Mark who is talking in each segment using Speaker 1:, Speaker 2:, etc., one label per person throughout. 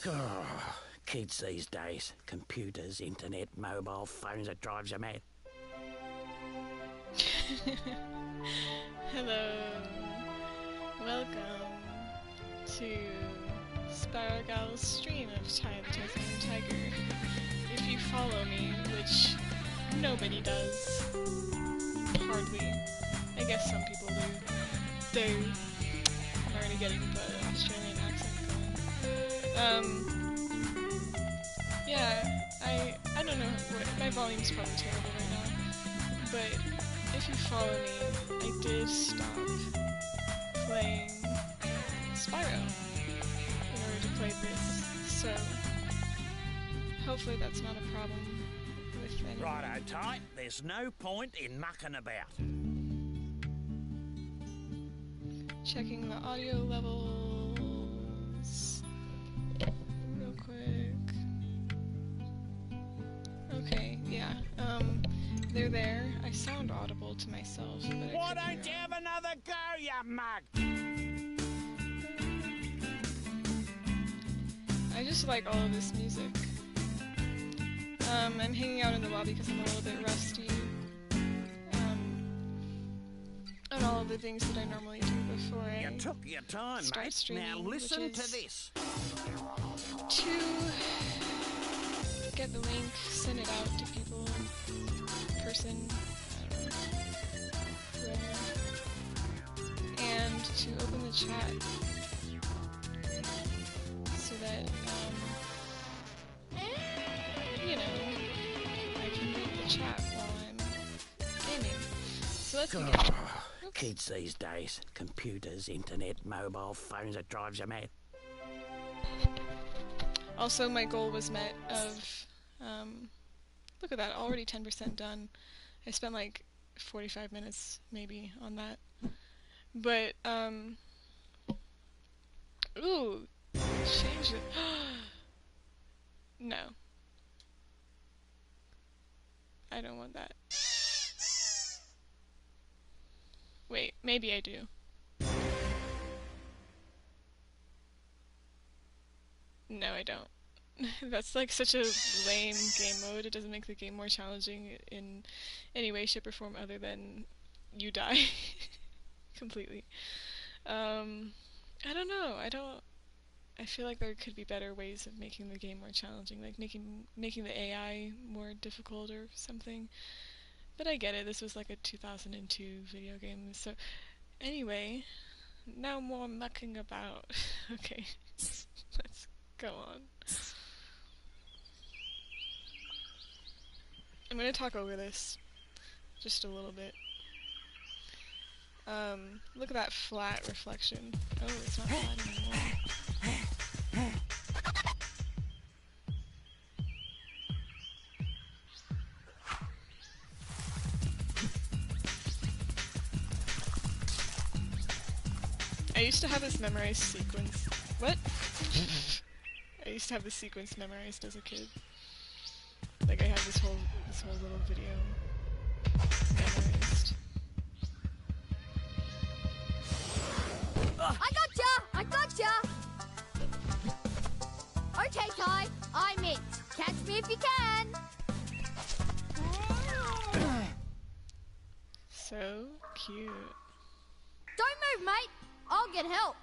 Speaker 1: Oh, kids these days. Computers, internet, mobile phones, it drives you mad.
Speaker 2: Hello. Welcome to Spyrog's stream of Ty the Tasmanian Tiger. If you follow me, which nobody does, hardly. I guess some people do. I'm already getting the Australian accent going. Yeah, I don't know what, my volume's probably terrible right now, but if you follow me, I did stop playing Spyro in order to play this, so hopefully that's not a problem with anyone.
Speaker 1: Righto, Ty. There's no point in mucking about.
Speaker 2: Checking the audio levels real quick. Okay, yeah. They're there. I sound audible to myself, but
Speaker 1: Why don't you have another go, you mug?
Speaker 2: I just like all of this music. I'm hanging out in the lobby because I'm a little bit rusty. On all of the things that I normally do before I
Speaker 1: took your time,
Speaker 2: start
Speaker 1: mate.
Speaker 2: streaming.
Speaker 1: Now listen
Speaker 2: which
Speaker 1: to
Speaker 2: is
Speaker 1: this.
Speaker 2: To get the link, send it out to people, person, I don't know, whoever, and to open the chat so that, you know, I can read the chat while I'm gaming. So let's begin.
Speaker 1: Kids these days. Computers, internet, mobile phones, it drives you mad.
Speaker 2: Also, my goal was met of, look at that, already 10% done. I spent like 45 minutes, maybe, on that. But, ooh, change it. No. I don't want that. Wait, maybe I do. No, I don't. That's like such a lame game mode. It doesn't make the game more challenging in any way, shape, or form other than you die completely. I don't know. I feel like there could be better ways of making the game more challenging, like making the AI more difficult or something. But I get it. This was like a 2002 video game. So anyway, no more mucking about. Okay, let's go on. I'm gonna talk over this just a little bit. Look at that flat reflection. Oh, it's not flat anymore. I used to have this memorized sequence. What? I used to have this sequence memorized as a kid. Like I had this whole little video memorized.
Speaker 3: I gotcha! Okay, Ty, I'm in. Catch me if you can.
Speaker 2: So cute.
Speaker 3: Don't move, mate. I'll get help.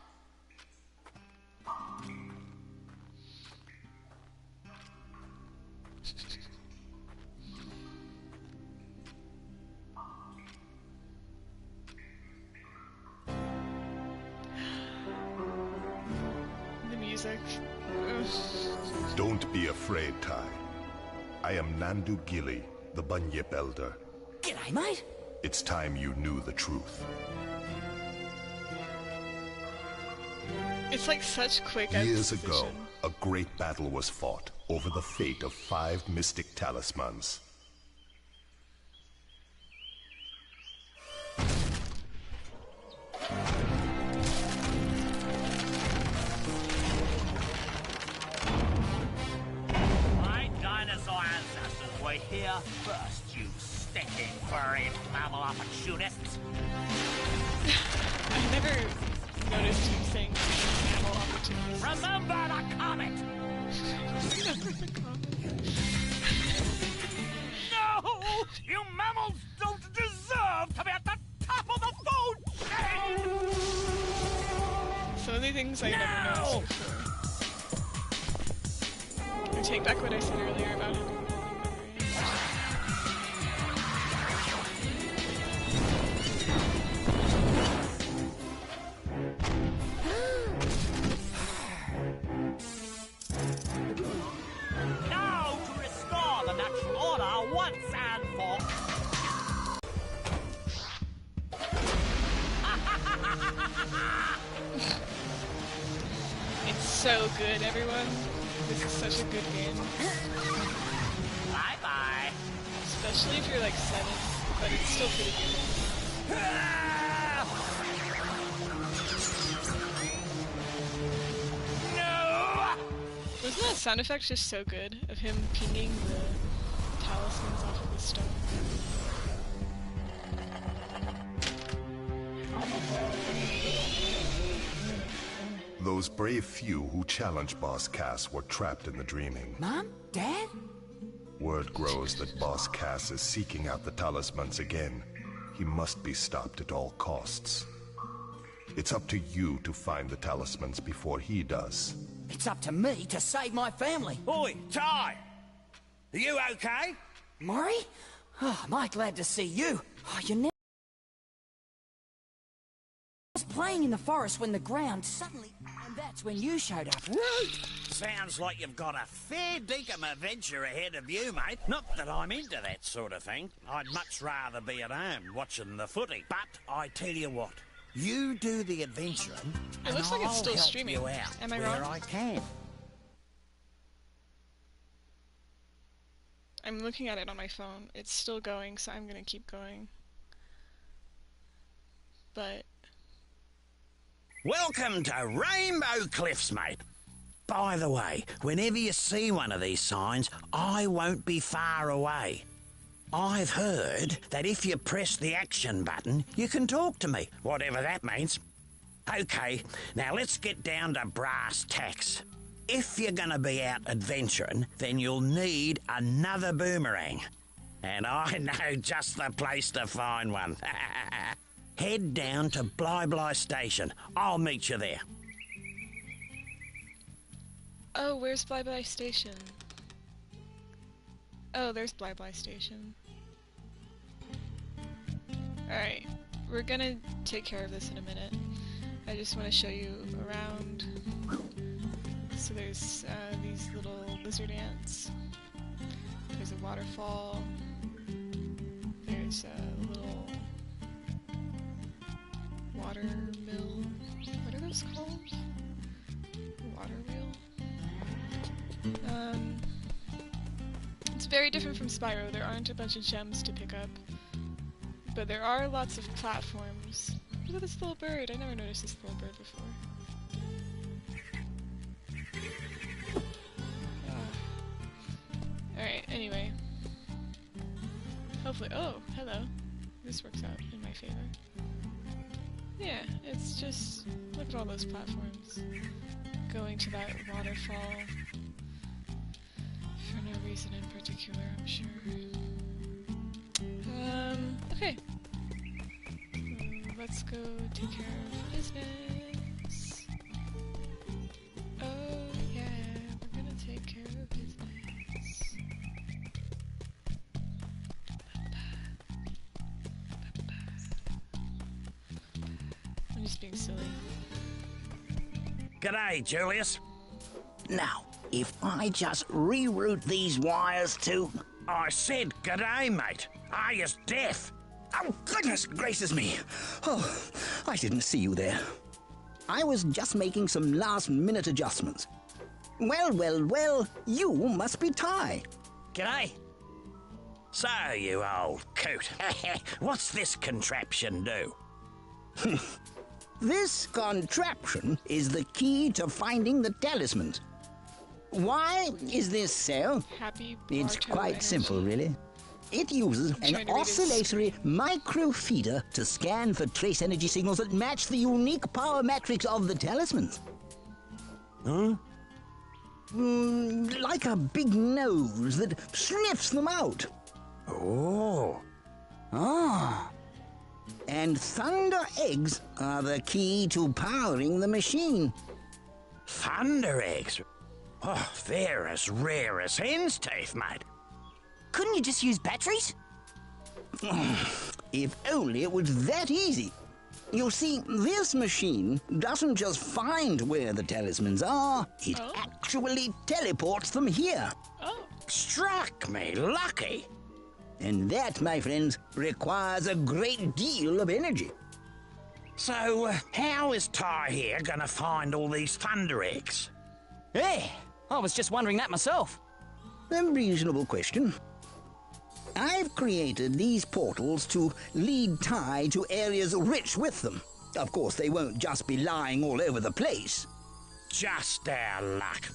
Speaker 2: The music.
Speaker 4: Don't be afraid, Ty. I am Nandu Gilly, the Bunyip Elder.
Speaker 1: G'day, mate.
Speaker 4: It's time you knew the truth.
Speaker 2: It's like such quick
Speaker 4: Years
Speaker 2: exposition.
Speaker 4: ago, a great battle was fought over the fate of 5 mystic talismans.
Speaker 1: My dinosaur ancestors were here first, you stinking furry mammal opportunists.
Speaker 2: I never noticed you saying mammal opportunities.
Speaker 1: Remember the comet!
Speaker 2: only things I never noticed before. I take back what I said earlier about him.
Speaker 1: Now to restore the natural order once and for...
Speaker 2: It's so good, everyone. This is such a good game.
Speaker 1: Bye-bye.
Speaker 2: Especially if you're like 7, but it's still pretty good.
Speaker 1: No!
Speaker 2: Wasn't that sound effect just so good of him pinging the talismans off of the stone?
Speaker 4: Those brave few who challenged Boss Cass were trapped in the dreaming.
Speaker 5: Mom? Dad?
Speaker 4: Word grows that Boss Cass is seeking out the talismans again. He must be stopped at all costs. It's up to you to find the talismans before he does.
Speaker 5: It's up to me to save my family.
Speaker 1: Oi, Ty! Are you okay?
Speaker 5: Maury? Oh, am I glad to see you. Oh, you never... I was playing in the forest when the ground suddenly... And that's when you showed up.
Speaker 1: Sounds like you've got a fair dinkum adventure ahead of you, mate. Not that I'm into that sort of thing. I'd much rather be at home watching the footy. But I tell you what, you do the adventuring,
Speaker 2: It looks like it's still streaming.
Speaker 1: you out
Speaker 2: Am I
Speaker 1: where
Speaker 2: wrong?
Speaker 1: I can.
Speaker 2: I'm looking at it on my phone. It's still going, so I'm gonna keep going. But...
Speaker 1: Welcome to Rainbow Cliffs, mate. By the way, whenever you see one of these signs, I won't be far away. I've heard that if you press the action button, you can talk to me, whatever that means. Okay, now let's get down to brass tacks. If you're gonna be out adventuring, then you'll need another boomerang. And I know just the place to find one. Head down to Bly Bly Station. I'll meet you there.
Speaker 2: Oh, where's Bly Bly Station? Oh, there's Bly Bly Station. Alright, we're gonna take care of this in a minute. I just want to show you around. So there's these little lizard ants. There's a waterfall. There's a little water mill. What are those called? Water wheel? It's very different from Spyro. There aren't a bunch of gems to pick up. But there are lots of platforms. Look at this little bird. I never noticed this little bird before. Alright, anyway. Hopefully— oh, hello. This works out in my favor. Yeah, it's just... look at all those platforms. Going to that waterfall. For no reason in particular, I'm sure. Okay. Let's go take care of business. Oh yeah, we're gonna take care of business. I'm just being silly.
Speaker 1: G'day, Julius.
Speaker 6: Now, if I just reroute these wires to...
Speaker 1: I said g'day, mate. Are you deaf?
Speaker 6: Oh, goodness gracious me! Oh, I didn't see you there. I was just making some last-minute adjustments. Well, well, well, you must be Ty.
Speaker 1: G'day. So, you old coot, what's this contraption do?
Speaker 6: This contraption is the key to finding the talismans. Why is this so?
Speaker 2: Happy
Speaker 6: It's
Speaker 2: Barto
Speaker 6: quite
Speaker 2: energy.
Speaker 6: simple, really. It uses
Speaker 2: trying
Speaker 6: an
Speaker 2: to read his
Speaker 6: oscillatory microfeeder to scan for trace energy signals that match the unique power matrix of the talismans.
Speaker 1: Huh?
Speaker 6: Like a big nose that sniffs them out.
Speaker 1: Oh.
Speaker 6: Ah. And thunder eggs are the key to powering the machine.
Speaker 1: Thunder eggs? Oh, they're as rare as hen's teeth, mate.
Speaker 5: Couldn't you just use batteries?
Speaker 6: If only it was that easy. You see, this machine doesn't just find where the talismans are, it actually teleports them here.
Speaker 2: Oh.
Speaker 1: Struck me lucky.
Speaker 6: And that, my friends, requires a great deal of energy.
Speaker 1: So, how is Ty here gonna find all these thunder eggs?
Speaker 5: Hey, I was just wondering that myself.
Speaker 6: A reasonable question. I've created these portals to lead Ty to areas rich with them. Of course, they won't just be lying all over the place.
Speaker 1: Just our luck.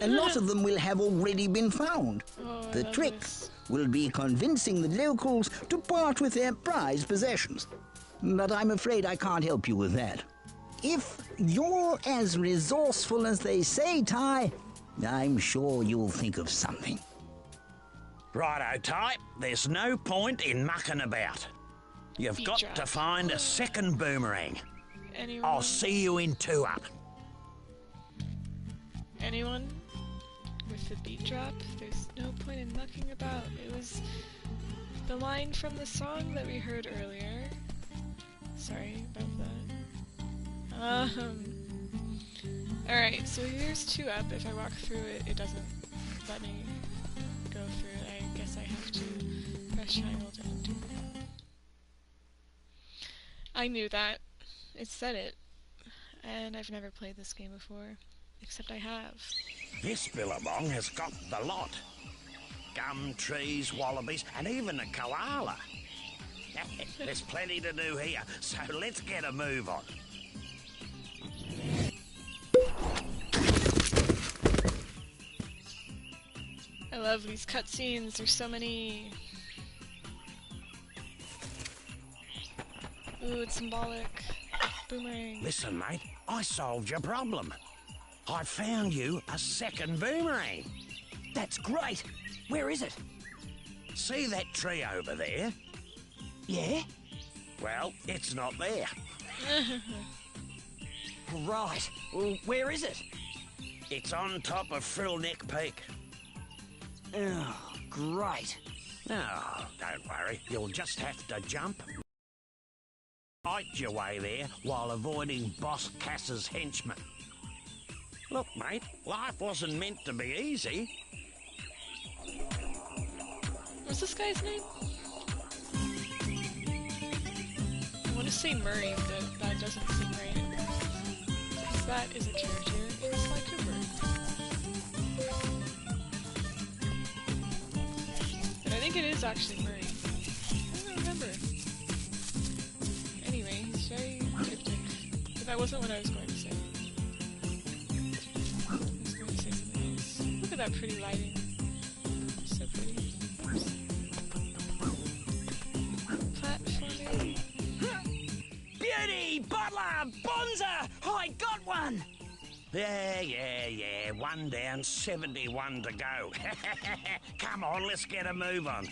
Speaker 6: A lot of them will have already been found.
Speaker 2: Oh, I
Speaker 6: The
Speaker 2: love
Speaker 6: trick
Speaker 2: this.
Speaker 6: will be convincing the locals to part with their prized possessions. But I'm afraid I can't help you with that. If you're as resourceful as they say, Ty, I'm sure you'll think of something.
Speaker 1: Righto, Ty. There's no point in mucking about. You've
Speaker 2: Beat
Speaker 1: got
Speaker 2: drop.
Speaker 1: to find a second boomerang.
Speaker 2: Anyone?
Speaker 1: I'll see you in 2 up.
Speaker 2: Anyone? With the beat drop? There's no point in mucking about. It was the line from the song that we heard earlier. Sorry about that. Alright, so here's 2 up. If I walk through it, it doesn't let me go through it. I guess I have to press triangle to undo that. I knew that. It said it. And I've never played this game before. Except I have.
Speaker 1: This billabong has got the lot. Gum trees, wallabies, and even a koala. There's plenty to do here, so let's get a move on.
Speaker 2: I love these cutscenes. There's so many. Ooh, it's symbolic. Boomerang.
Speaker 1: Listen, mate, I solved your problem. I found you a second boomerang.
Speaker 5: That's great. Where is it?
Speaker 1: See that tree over there?
Speaker 5: Yeah?
Speaker 1: Well, it's not there.
Speaker 5: Right. Well, where is it?
Speaker 1: It's on top of Frillneck Peak.
Speaker 5: Oh, great.
Speaker 1: Oh, don't worry. You'll just have to jump. Fight your way there while avoiding Boss Cass's henchmen. Look, mate, life wasn't meant to be easy.
Speaker 2: What's this guy's name? I want to say Murray, but that doesn't seem right. Because that is a character in Sly Cooper. But I think it is actually Murray. I don't remember. Anyway, he's very cryptic. But that wasn't what I was going to say. I was going to say something else. Look at that pretty lighting. So pretty. Platforming.
Speaker 5: Beauty! Butler! Bonza! I got one!
Speaker 1: Yeah. 1 down, 71 to go. Come on, let's get a move on.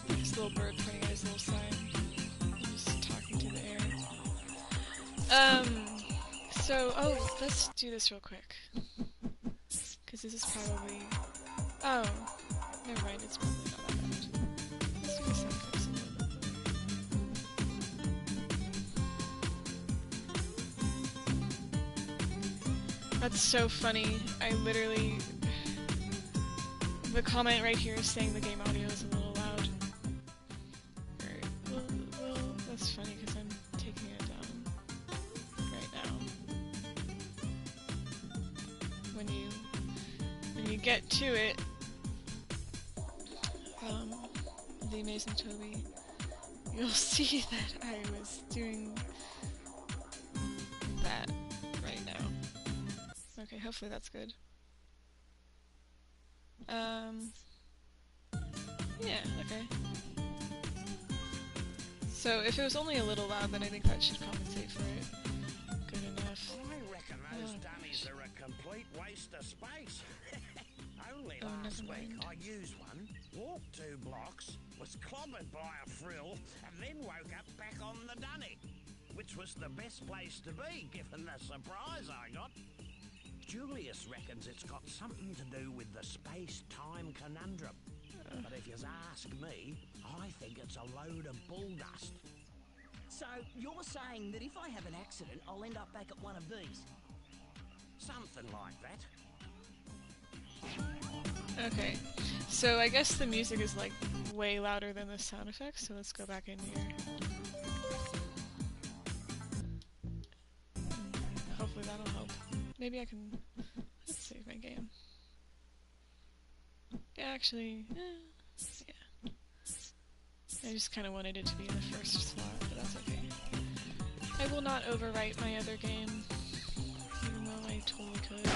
Speaker 2: This little bird pointing at his little sign. Just talking to the air. Let's do this real quick. Because this is probably... Oh, never mind, it's probably not that bad. Let's do the sound effects a little bit. That's so funny. I literally... The comment right here is saying the game audio is a little loud. Alright, well, that's funny because I'm taking it down right now. When you get to it, the amazing Toby, you'll see that I was doing that right now. Okay, hopefully that's good. Yeah, okay. So if it was only a little loud, then I think that should compensate for it good
Speaker 1: reckon those dummies are a complete waste of space. Only
Speaker 2: Oh,
Speaker 1: last
Speaker 2: never
Speaker 1: week
Speaker 2: mind.
Speaker 1: I used one, walked 2 blocks, was clobbered by a frill, and then woke up back on the dunny, which was the best place to be given the surprise I got. Julius reckons it's got something to do with the space-time conundrum. But if you ask me, I think it's a load of bull dust.
Speaker 5: So, you're saying that if I have an accident, I'll end up back at one of these?
Speaker 1: Something like that.
Speaker 2: Okay, so I guess the music is like way louder than the sound effects, so let's go back in here. Hopefully that'll help. Maybe I can... Let's save my game. Yeah, actually, yeah. I just kind of wanted it to be in the first slot, but that's okay. I will not overwrite my other game, even though I totally could.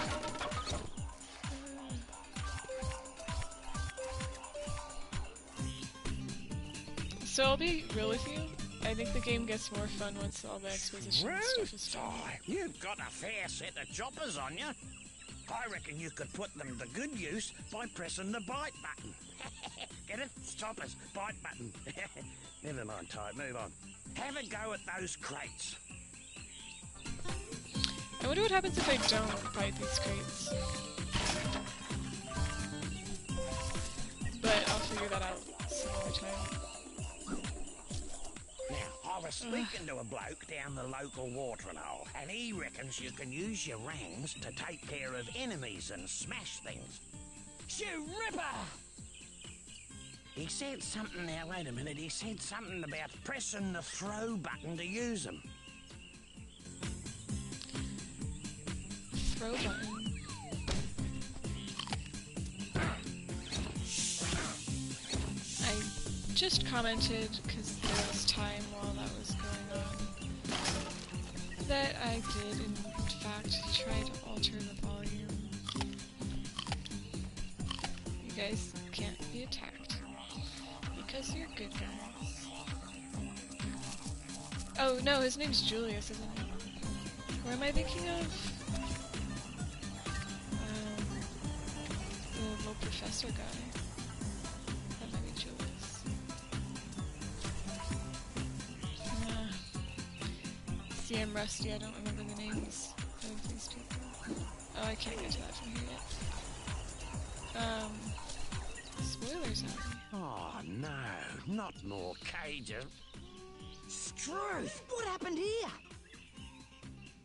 Speaker 2: So I'll be real with you. I think the game gets more fun once all the exposition and stuff is done.
Speaker 1: You've got a fair set of choppers on you. I reckon you could put them to good use by pressing the bite button. Get it? Choppers, bite button. Never mind, Ty, move on. Have a go at those crates.
Speaker 2: I wonder what happens if I don't bite these crates. But I'll figure that out some other time.
Speaker 1: Now, I was speaking to a bloke down the local watering hole, and he reckons you can use your rangs to take care of enemies and smash things.
Speaker 5: Shoe Ripper!
Speaker 1: He said something, now wait a minute, he said something about pressing the throw button to use them.
Speaker 2: Throw button. I just commented, because there was time while that was going on, that I did in fact try to alter the volume. You guys can't be attacked, because you're good guys. Oh no, his name's Julius, isn't it? Or am I thinking of the little professor guy? That might be Julius. See, I'm rusty, I don't remember the names of these people. Oh, I can't get to that from here yet. Spoilers, Abby.
Speaker 1: Oh no, not more cages.
Speaker 5: Struth! What happened here?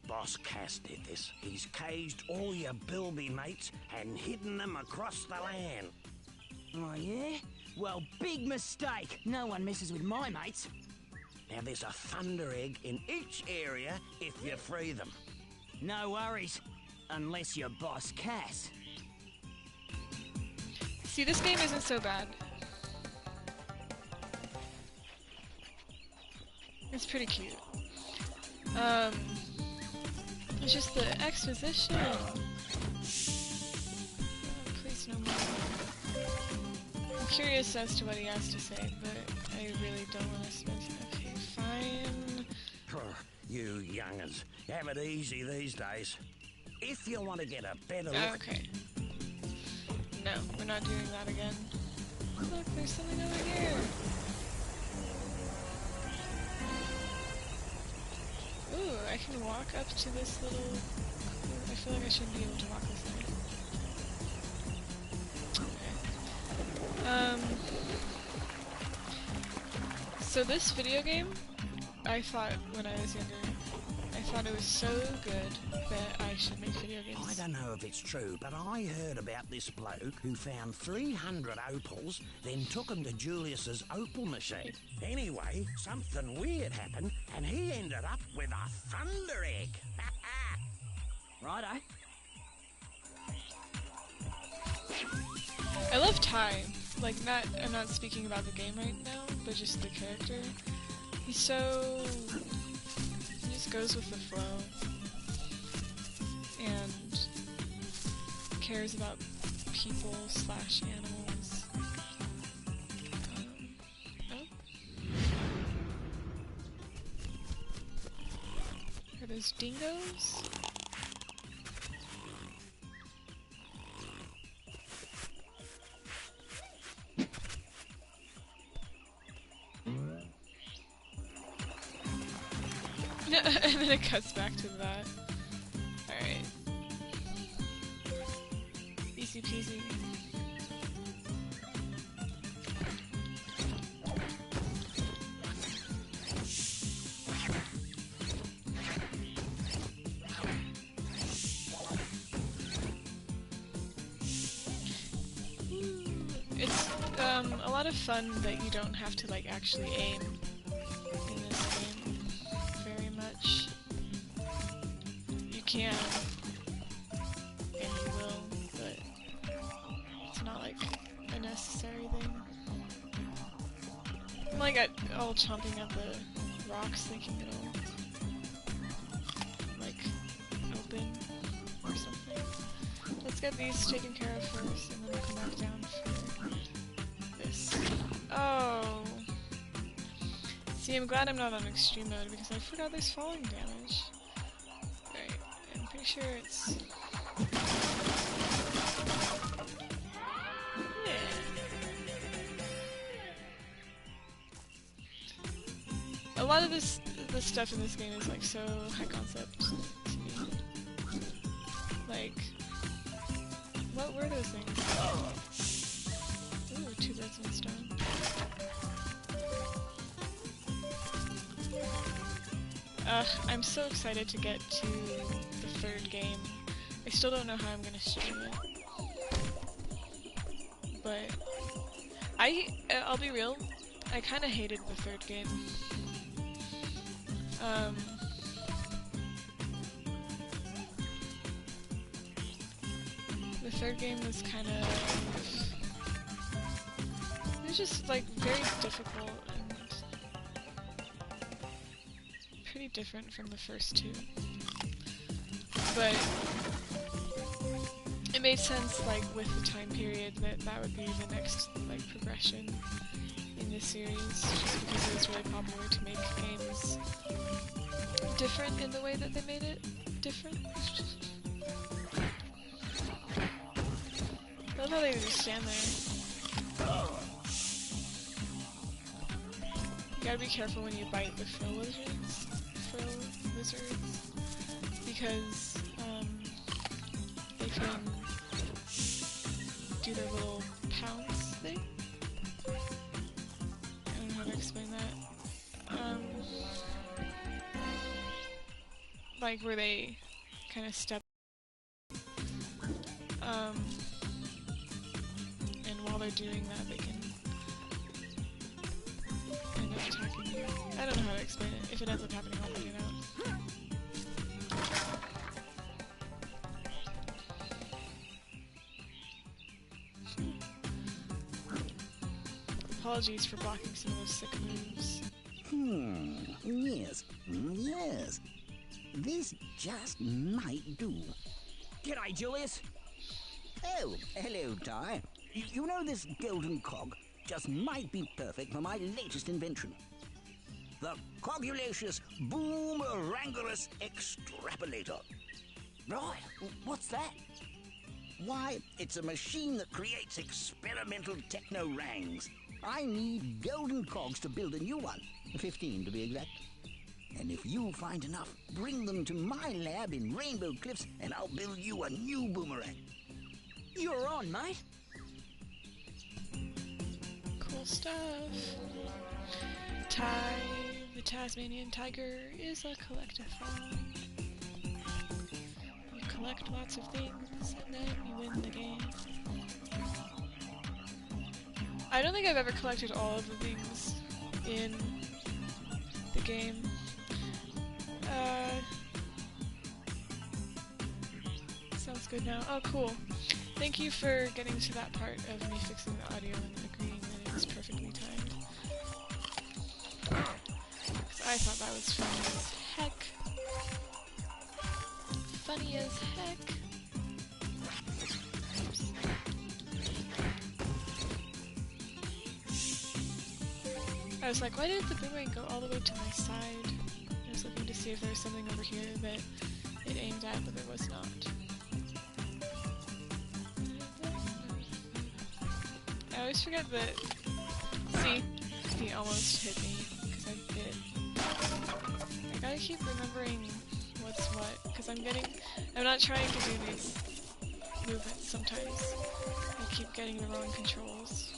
Speaker 1: Boss Cass did this. He's caged all your bilby mates and hidden them across the land.
Speaker 5: Oh, yeah? Well, big mistake. No one messes with my mates.
Speaker 1: Now there's a thunder egg in each area if you free them.
Speaker 5: No worries. Unless you're Boss Cass.
Speaker 2: See, this game isn't so bad. It's pretty cute. It's just the exposition. Oh, please no more. I'm curious as to what he has to say, but I really don't want to spend. Okay, fine.
Speaker 1: You young'uns, have it easy these days. If you want to get a better look...
Speaker 2: Okay. No, we're not doing that again. Look, there's something over here. Ooh, I can walk up to this little... I feel like I shouldn't be able to walk this way. Okay. So this video game, I thought when I was younger, I thought it was so good that I should make video games.
Speaker 1: I don't know if it's true, but I heard about this bloke who found 300 opals, then took them to Julius's opal machine. Anyway, something weird happened, and he ended up with a thunder egg.
Speaker 5: Righto.
Speaker 2: I love Ty. Like, I'm not speaking about the game right now, but just the character. He just goes with the flow. And cares about people / animals. Oh. Are those dingoes? And then it cuts back to that. Alright. Easy peasy. It's a lot of fun that you don't have to like actually aim in this game very much. You can, and you will, but it's not like a necessary thing. I'm like all chomping at the rocks thinking it'll like open or something. Let's get these taken care of first and then we'll come back down for this. Oh! See, I'm glad I'm not on extreme mode because I forgot there's falling damage. Right, I'm pretty sure it's... Yeah. A lot of this stuff in this game is like so high concept to me. Like, what were those things? Ooh, 2 birds, 1 stone. I'm so excited to get to the 3rd game. I still don't know how I'm gonna stream it. But I'll be real, I kinda hated the 3rd game. The 3rd game was kind of... It was just, like, very difficult and pretty different from the first 2. But it made sense, like, with the time period that would be the next, like, progression in this series, just because it was really popular to make games different in the way that they made it different. I love how they just stand there. You gotta be careful when you bite the frill lizards, because they can do their little pounce thing. I don't know how to explain that. Like where they kind of step. And while they're doing that, they can end up attacking you. I don't know how to explain it. If it ends up happening, I'll figure it out. Apologies for blocking some of those sick moves.
Speaker 6: Yes, yes. This just might do.
Speaker 5: G'day, Julius.
Speaker 6: Oh, hello, Ty. You know this golden cog just might be perfect for my latest invention. The Cogulacious Boomerangulus Extrapolator.
Speaker 5: Right, what's that?
Speaker 6: Why, it's a machine that creates experimental techno-rangs. I need golden cogs to build a new one, 15 to be exact. And if you find enough, bring them to my lab in Rainbow Cliffs and I'll build you a new boomerang.
Speaker 5: You're on, mate.
Speaker 2: Cool stuff. Ty, the Tasmanian tiger, is a collectathon. You collect lots of things and then you win the game. I don't think I've ever collected all of the things in the game. Sounds good now. Oh, cool. Thank you for getting to that part of me fixing the audio and agreeing that it was perfectly timed. Because I thought that was funny as heck. Funny as heck. Oops. I was like, why did the boomerang go all the way to my side? I was looking to see if there was something over here that it aimed at, but there was not. I always forget that... See? He almost hit me, because I bit. I gotta keep remembering what's what, because I'm not trying to do these movements sometimes. I keep getting the wrong controls.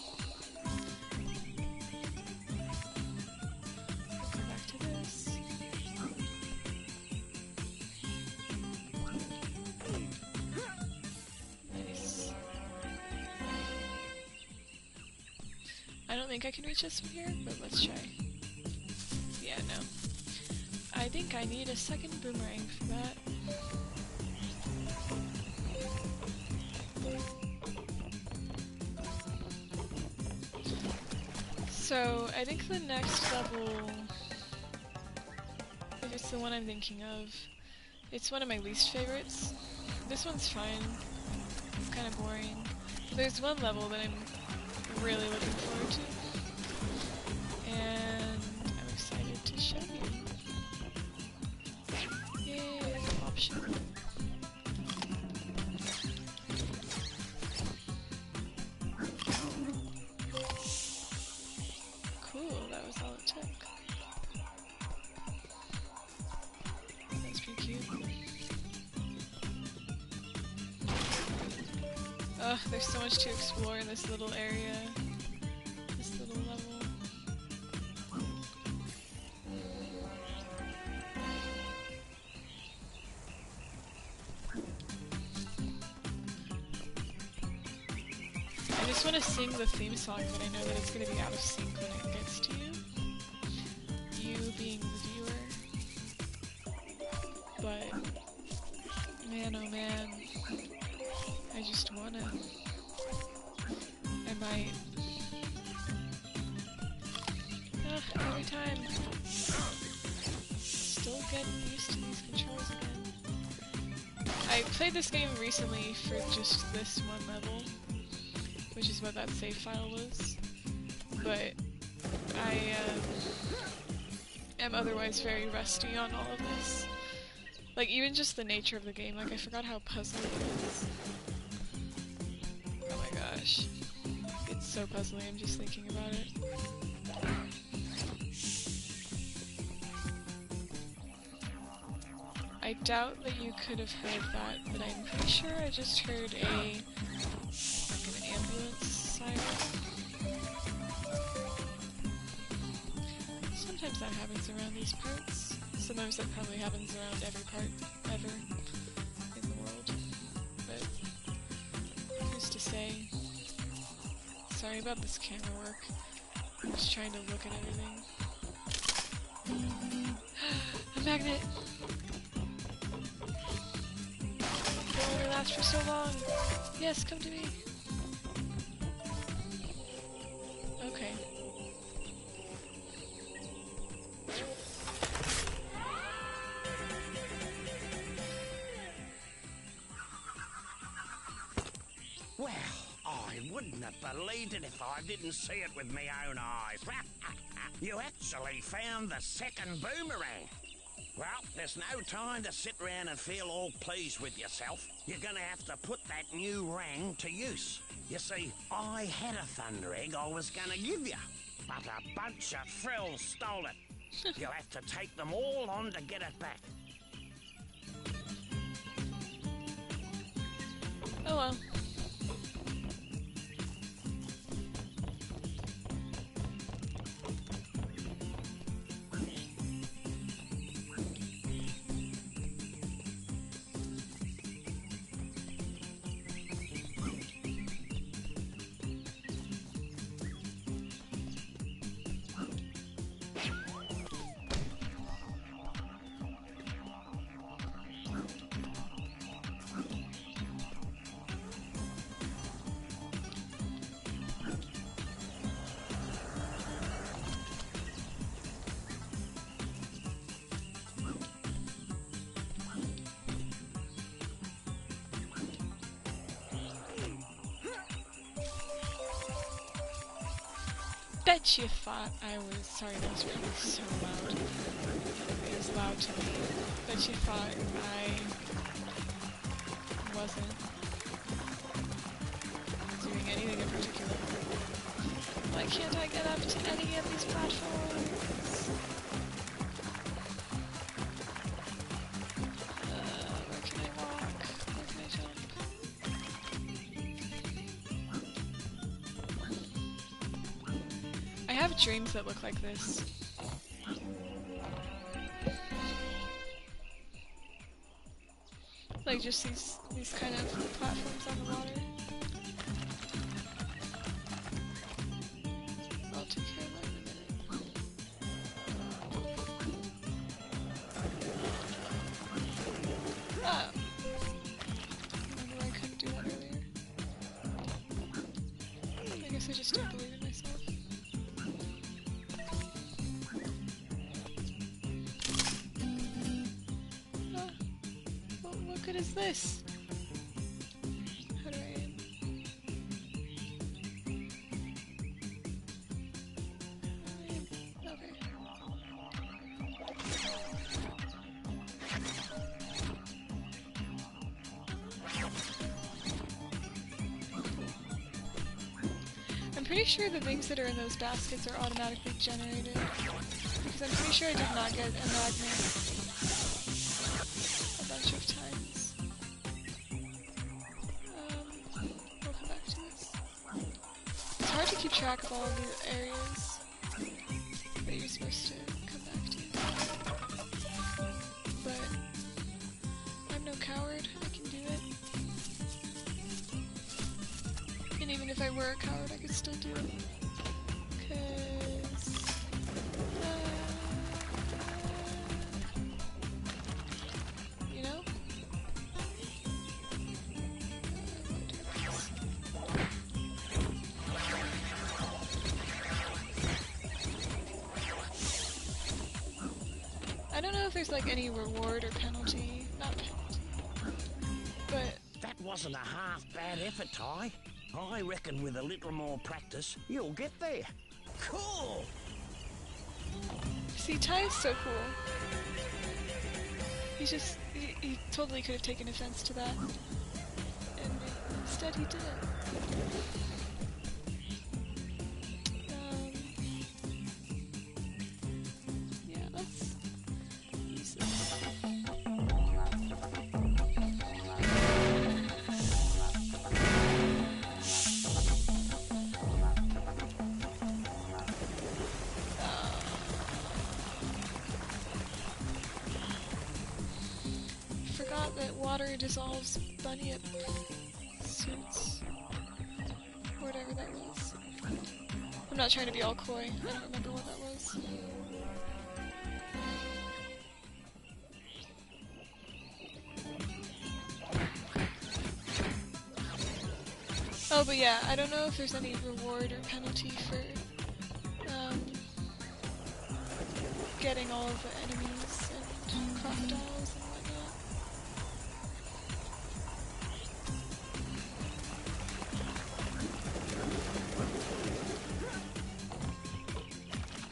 Speaker 2: Go back to this. Nice. I don't think I can reach this from here, but let's try. Yeah, no. I think I need a second boomerang for that. So, I think the next level, if it's the one I'm thinking of, it's one of my least favorites. This one's fine. It's kind of boring. There's one level that I'm really looking forward to, and I'm excited to show you. Yay, option. Cool, that was all it took. That's pretty cute. Ugh, there's so much to explore in this little area. This little level. I just want to sing the theme song, but I know that it's going to be out of sync when it gets to you. You being the viewer. But, man oh man, I just wanna. I might. Ugh, every time. Still getting used to these controls again. I played this game recently for just this one level, which is what that save file was, but I am otherwise very rusty on all of this. Like, even just the nature of the game, like, I forgot how puzzly it is. Oh my gosh. It's so puzzly, I'm just thinking about it. I doubt that you could have heard that, but I'm pretty sure I just heard an ambulance siren. Sometimes that happens around these parts. Sometimes that probably happens around every part ever in the world. But who's to say? Sorry about this camera work. I'm just trying to look at everything. A magnet! It'll only last for so long! Yes, come to me! Okay.
Speaker 1: Well, I wouldn't have believed it if I didn't see it with my own eyes. You actually found the second boomerang. Well, there's no time to sit around and feel all pleased with yourself. You're gonna have to put that new rang to use. You see, I had a thunder egg I was gonna give you, but a bunch of frills stole it. You'll have to take them all on to get it back.
Speaker 2: Oh well. Bet you thought I was... Sorry, that was probably so loud. It was loud to me. Bet you thought I wasn't doing anything in particular. Why can't I get up to any of these platforms? have dreams that look like this. Like just these kind of platforms on the water. I'll take care of that in a minute. Ah! Remember I couldn't do that earlier. I guess I just don't believe in myself. Ah! What good is this? How do I aim? Okay. I'm pretty sure the things that are in those baskets are automatically generated. Because I'm pretty sure I did not get a magnet a bunch of times. We'll come back to this. It's hard to keep track of all of the areas that you're supposed to come back to. But I'm no coward, I can do it. And even if I were a coward, I could still do it. Cause... you know? I don't know if there's like any reward or penalty. Not penalty. But
Speaker 1: That wasn't a half bad effort, Ty. I reckon with a little more practice, you'll get there. Cool!
Speaker 2: see, Ty is so cool. He totally could have taken offense to that. And instead he didn't. Yeah, let's use this. Forgot that water dissolves bunny suits. Whatever that was. I'm not trying to be all coy. I don't remember what that was. Oh, but yeah, I don't know if there's any reward or penalty for getting all of the enemies and crocodiles and whatnot.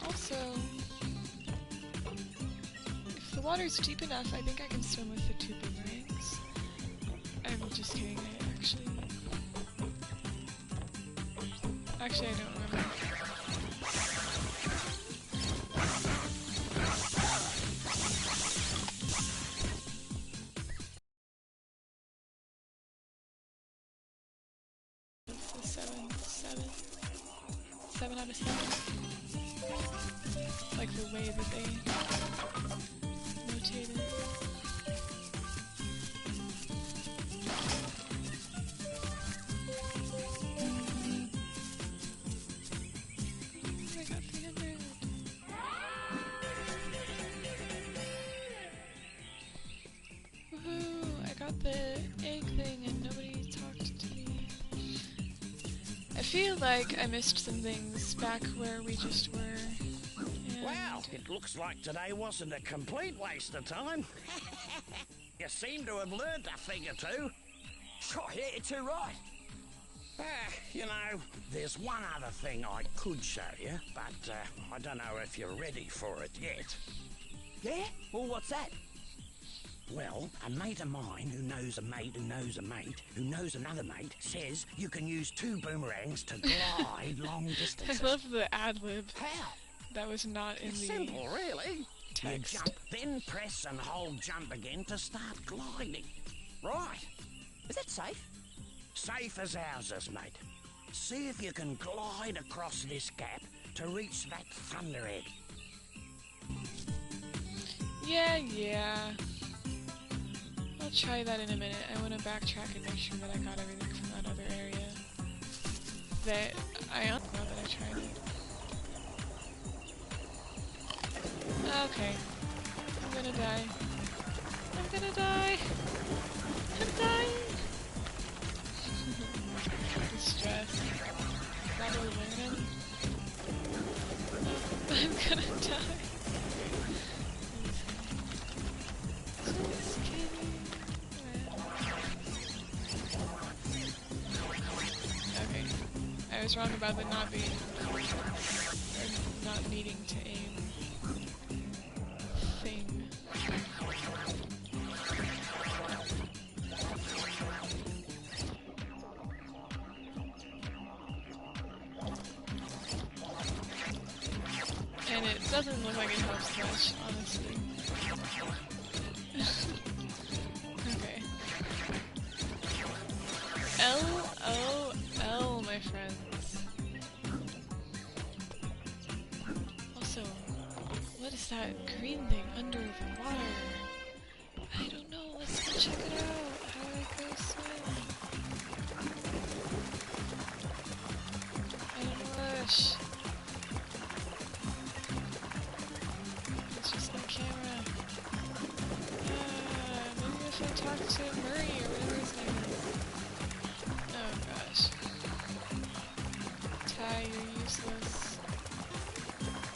Speaker 2: Also, if the water's deep enough, I think I can swim with the 2 boomerangs. I'm just kidding, Actually, I don't remember. That's a 7 out of 7. Like the way that they rotated. I got 300. Woohoo! I got the egg thing and nobody talked to me. I feel like I missed some things back where we just were.
Speaker 1: Well, it looks like today wasn't a complete waste of time. You seem to have learned a thing or two.
Speaker 7: Sure, yeah, you're too right.
Speaker 1: You know, there's one other thing I could show you, but I don't know if you're ready for it yet.
Speaker 7: Yeah? Well, what's that?
Speaker 1: Well, a mate of mine who knows a mate who knows a mate who knows another mate says you can use 2 boomerangs to glide long distances.
Speaker 2: I love the ad-lib.
Speaker 1: How?
Speaker 2: That was not in
Speaker 1: It's
Speaker 2: the
Speaker 1: simple, really.
Speaker 2: text.
Speaker 1: You jump, then press and hold jump again to start gliding.
Speaker 7: Right. Is that safe?
Speaker 1: Safe as houses, mate. See if you can glide across this gap to reach that thunder egg.
Speaker 2: Yeah. I'll try that in a minute. I want to backtrack and make sure that I got everything from that other area. That I don't know that I tried it. Okay. I'm gonna die. I'm dying! The stress. Probably learning. I'm gonna die. Just kidding. Okay. I was wrong about the not being, or not needing to aim thing. And it doesn't look like it helps much, honestly. Okay. LOL, my friends. Also, what is that green thing under the water? I don't know, let's go check it out. How do I go swim? I don't rush. It's just my camera. Maybe if I talk to Murray or whatever his name is. Oh gosh. Ty, you're useless.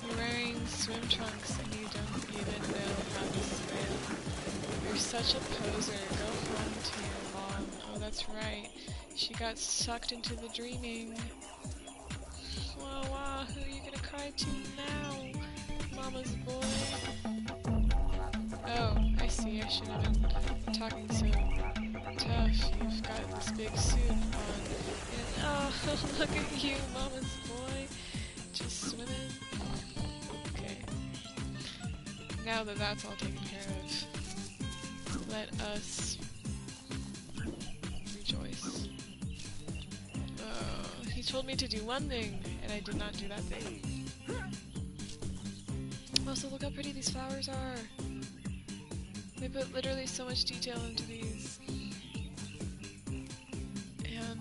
Speaker 2: You're wearing swim trunks and you don't even know how to swim. You're such a poser. Go home to your mom. Oh, that's right. She got sucked into the dreaming. Wah, who are you gonna cry to now? Mama's boy. Oh, I see. I shouldn't have been talking so tough. You've got this big suit on. And oh, look at you, Mama's boy. Just swimming. Okay. Now that that's all taken care of, let us rejoice. Oh, he told me to do one thing, and I did not do that thing. Also, look how pretty these flowers are. They put literally so much detail into these. And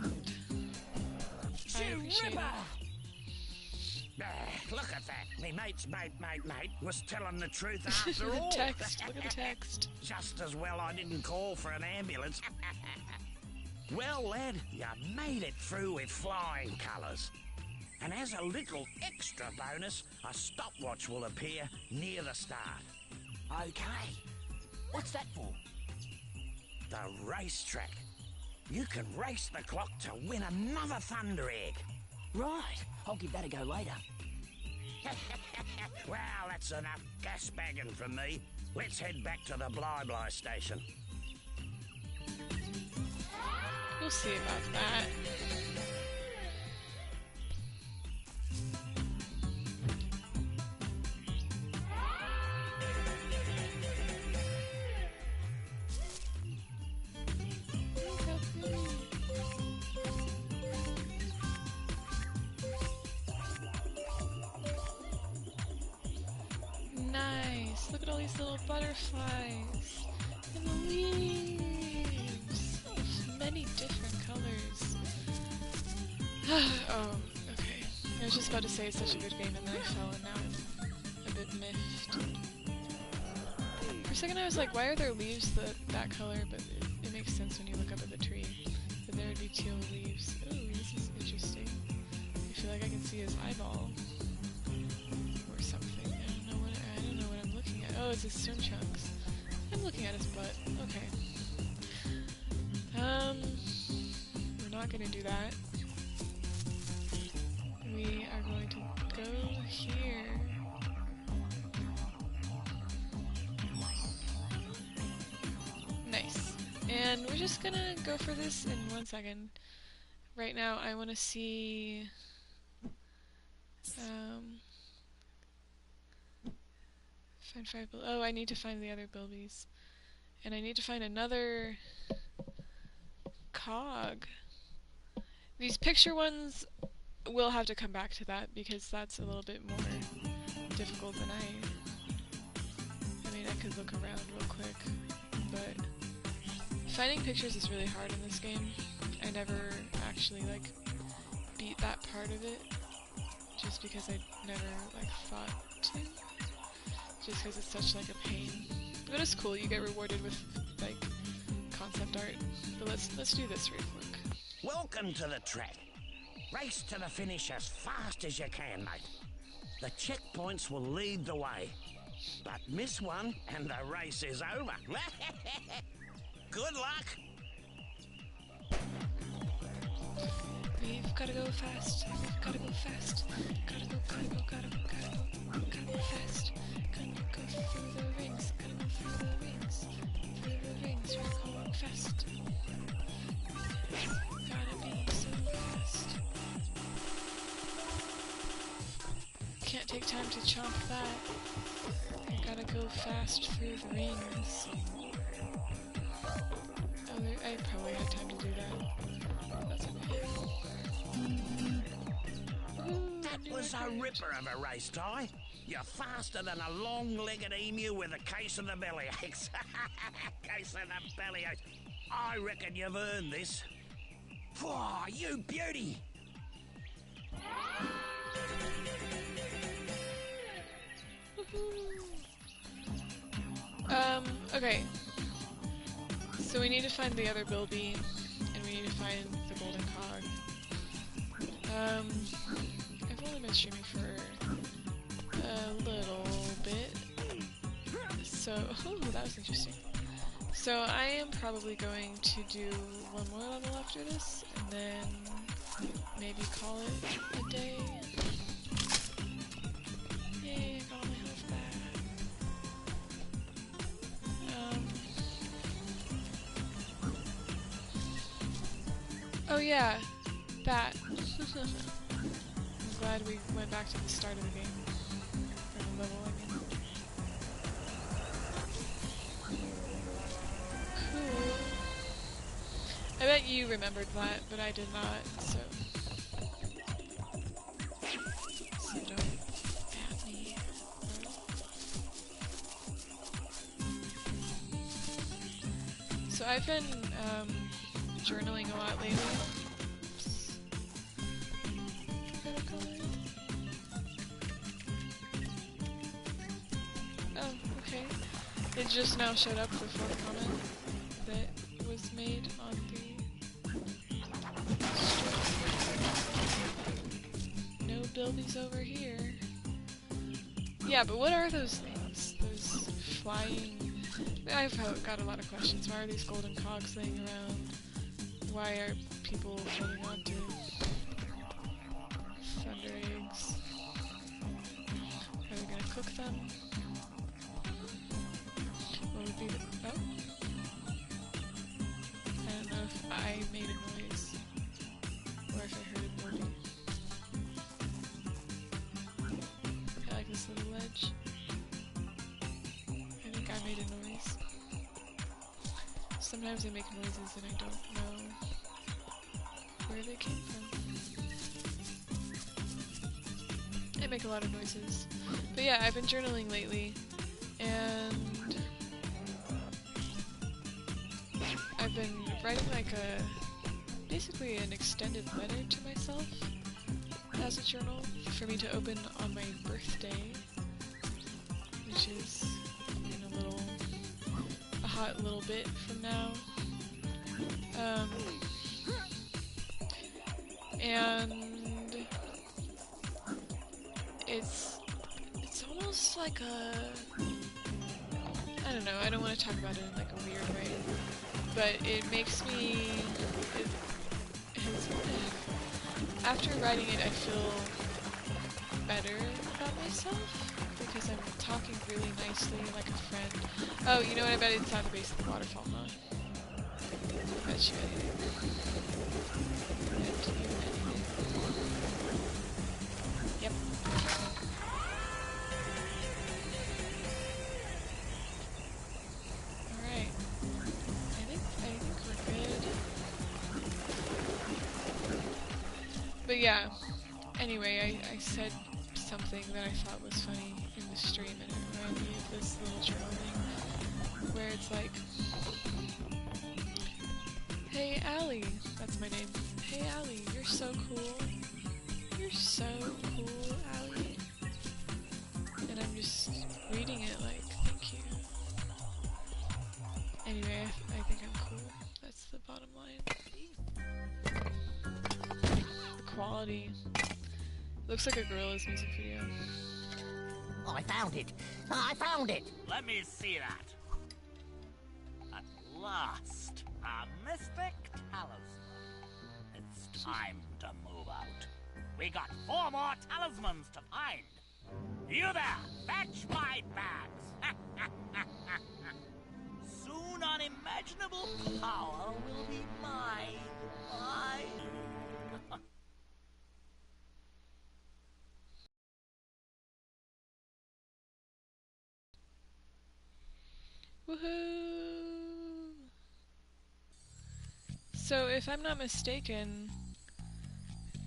Speaker 2: I appreciate it.
Speaker 1: Look at that. Me mate's mate was telling the truth after all.
Speaker 2: Text. Look at the text.
Speaker 1: Just as well I didn't call for an ambulance. Well, lad, you made it through with flying colours. And as a little extra bonus, a stopwatch will appear near the start.
Speaker 7: Okay. What's that for?
Speaker 1: The racetrack. You can race the clock to win another thunder egg.
Speaker 7: Right. I'll give that a go later.
Speaker 1: Well, that's enough gas bagging from me. Let's head back to the Bly station.
Speaker 2: We'll see about that. Nice! Look at all these little butterflies! And the leaves! Of many different colors. Oh, okay. I was just about to say it's such a good game and then I fell and now I'm a bit miffed. For a second I was like, why are there leaves that color? But it makes sense when you look up at the tree. That there would be teal leaves. Ooh, this is interesting. I feel like I can see his eyeball. Or something. I don't know what I'm looking at. Oh, it's his swim trunks. I'm looking at his butt. Okay. We're not gonna do that. We are going to go here. Nice. And we're just gonna go for this in 1 second. Right now, I want to see... find 5 oh, I need to find the other bilbies. And I need to find another cog. These picture ones, we'll have to come back to that because that's a little bit more difficult than I mean, I could look around real quick, but finding pictures is really hard in this game. I never actually, like, beat that part of it, just because I never, like, thought to. Just because it's such, like, a pain. But it's cool, you get rewarded with, like, concept art. But let's do this real quick.
Speaker 1: Welcome to the track. Race to the finish as fast as you can, mate. The checkpoints will lead the way. But miss one and the race is over. Good luck.
Speaker 2: We've gotta go fast. We've gotta go fast. Gotta go fast. Gotta go through the rings. Gotta go through the rings. Through the rings, we're going fast. Gotta be so fast. Can't take time to chomp that. I gotta go fast through the rings. Oh, I probably had time to do that. That's okay.
Speaker 1: That was a ripper of a race, Ty. You're faster than a long-legged emu with a case of the bellyaches. Case of the bellyaches. I reckon you've earned this. Whoa, you beauty!
Speaker 2: Okay. So we need to find the other Bilby, and we need to find the golden cog. I've only been streaming for a little bit, so, oh, that was interesting. So I am probably going to do one more level after this, and then maybe call it a day. Yay, I got all my health back. Oh yeah, that. I'm glad we went back to the start of the game. Or the level, I mean. Cool. I bet you remembered that, but I did not, so... So don't at me. So I've been, journaling a lot lately. Oops. Oh, okay. It just now showed up, the fourth comment that was made on the... No Bilbies over here. Yeah, but what are those things? Those flying... I've got a lot of questions. Why are these golden cogs laying around? Why are people holding on to thunder eggs? Are we gonna cook them? What would be the... Oh? I don't know if I made a noise, or if I heard it moving. I like this little ledge. I think I made a noise. Sometimes I make noises and I don't know where they came from. I make a lot of noises. But yeah, I've been journaling lately, and I've been writing like basically an extended letter to myself as a journal for me to open on my birthday, which is in a hot little bit from now. And it's almost like a... I don't know, I don't want to talk about it in like a weird way, but it makes me... after writing it, I feel better about myself, because I'm talking really nicely like a friend. Oh, you know what, I bet it's at the base of the waterfall, huh? I bet you anything. Yep. Alright. I think we're good. yeah, anyway, I said something that I thought was funny in the stream, and it reminded me of this little journal thing, where it's like, "Hey Allie," that's my name, "Hey Allie, you're so cool. You're so cool, Allie." And I'm just reading it like, thank you. Anyway, I think I'm cool. That's the bottom line. The quality. Looks like a Gorillaz music video.
Speaker 8: Oh, I found it! I found it!
Speaker 9: Let me see that. At last, a mystic talisman. It's time to move out. We got 4 more talismans to find. You there, fetch my bags. Soon unimaginable power will be mine. Mine.
Speaker 2: Woohoo! So, if I'm not mistaken,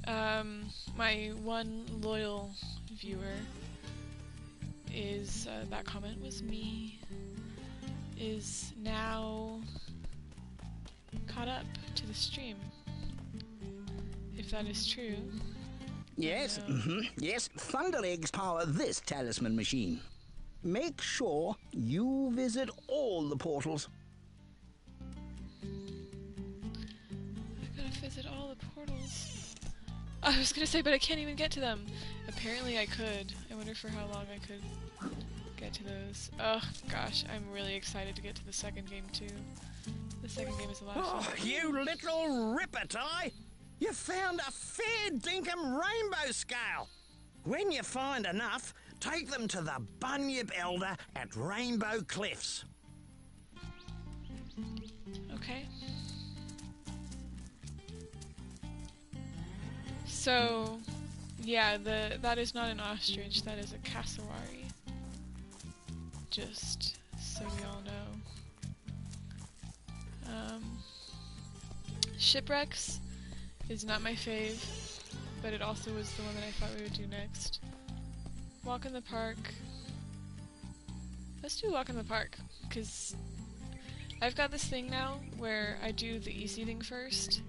Speaker 2: my one loyal viewer is, that comment was me, is now caught up to the stream. If that is true.
Speaker 6: Yes, yes, Thunder Eggs power this talisman machine. Make sure you visit all the portals.
Speaker 2: I gotta visit all the portals. I was gonna say, but I can't even get to them. Apparently I could. I wonder for how long I could get to those. Oh gosh, I'm really excited to get to the second game too. The second game is the last one.
Speaker 1: Oh, you little ripper, Ty! You found a fair dinkum rainbow scale! When you find enough, take them to the Bunyip Elder at Rainbow Cliffs.
Speaker 2: Okay. So, yeah, that is not an ostrich, that is a cassowary. Just so we all know. Shipwrecks is not my fave, but it also was the one that I thought we would do next. Walk in the park. Let's do walk in the park, because I've got this thing now where I do the easy thing first,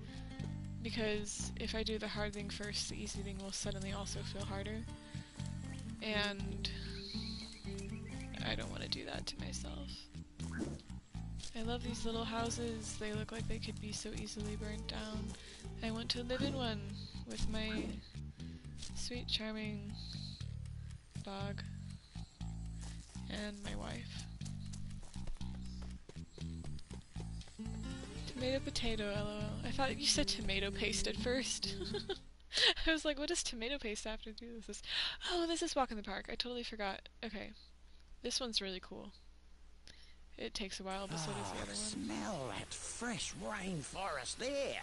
Speaker 2: because if I do the hard thing first, the easy thing will suddenly also feel harder, and I don't want to do that to myself. I love these little houses, they look like they could be so easily burnt down. I want to live in one with my sweet, charming dog and my wife. Tomato potato, lol. I thought you said tomato paste at first. I was like, what does tomato paste have to do with this? Oh, this is walk in the park. I totally forgot. Okay. This one's really cool. It takes a while, but so does the other one.
Speaker 1: Smell that fresh rainforest there.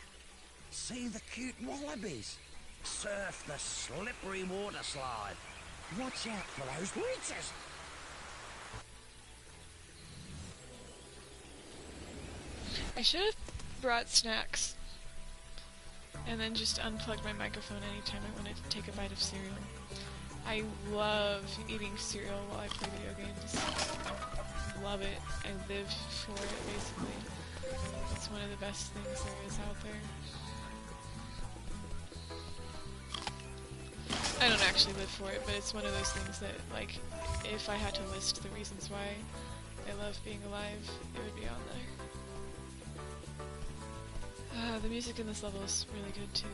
Speaker 1: See the cute wallabies. Surf the slippery water slide. Watch out for those leeches.
Speaker 2: I should have brought snacks. And then just unplugged my microphone anytime I wanted to take a bite of cereal. I love eating cereal while I play video games. Love it. I live for it, basically. It's one of the best things there is out there. I don't actually live for it, but it's one of those things that, like, if I had to list the reasons why I love being alive, it would be on there. The music in this level is really good, too.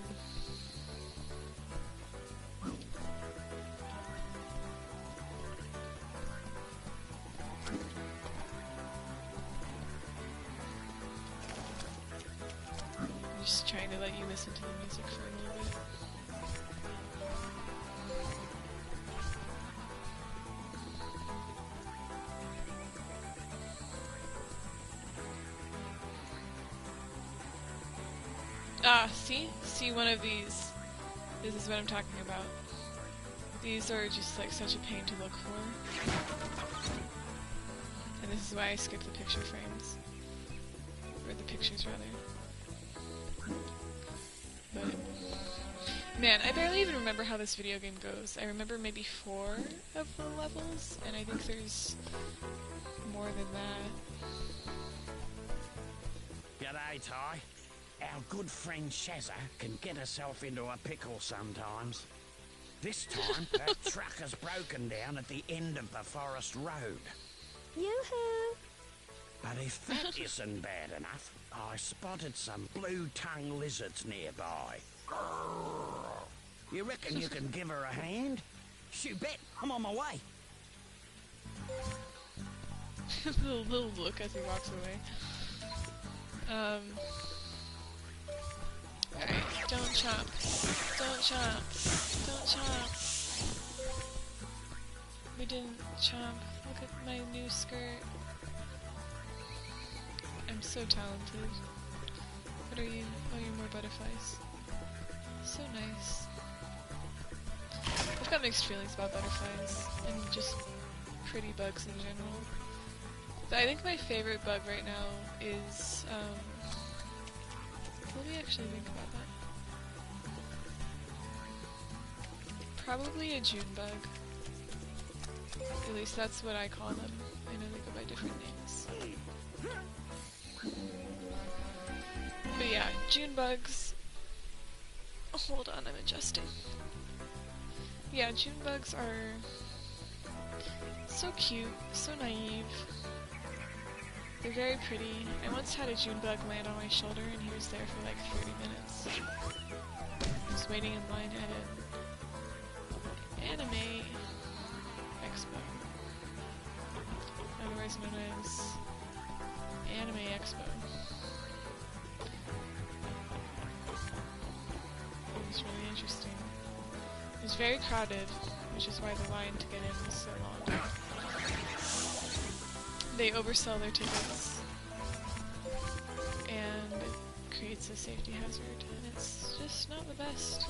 Speaker 2: I'm just trying to let you listen to the music for a little bit. Ah, see? See one of these. This is what I'm talking about. These are just like such a pain to look for. And this is why I skip the picture frames. Or the pictures, rather. But Man, I barely even remember how this video game goes. I remember maybe 4 of the levels, and I think there's more than that.
Speaker 1: G'day, Ty. Our good friend Shazza can get herself into a pickle sometimes. This time, her truck has broken down at the end of the forest road.
Speaker 3: Yoo-hoo!
Speaker 1: But if that isn't bad enough, I spotted some blue-tongue lizards nearby. You reckon you can give her a hand?
Speaker 6: You bet. I'm on my way.
Speaker 2: The little look as he walks away. Alright, don't chomp. Don't chomp. Don't chomp. We didn't chomp. Look at my new skirt. I'm so talented. What are you? Oh, you're more butterflies. So nice. I've got mixed feelings about butterflies and just pretty bugs in general. But I think my favorite bug right now is, let me actually think about that. Probably a June bug. At least that's what I call them. I know they go by different names. But yeah, June bugs. Hold on, I'm adjusting. Yeah, June bugs are so cute, so naive. They're very pretty. I once had a June bug land on my shoulder and he was there for like 30 minutes. I was waiting in line at an anime expo. Otherwise known as Anime Expo. It was really interesting. It was very crowded, which is why the line to get in was so long. They oversell their tickets, and it creates a safety hazard, and it's just not the best.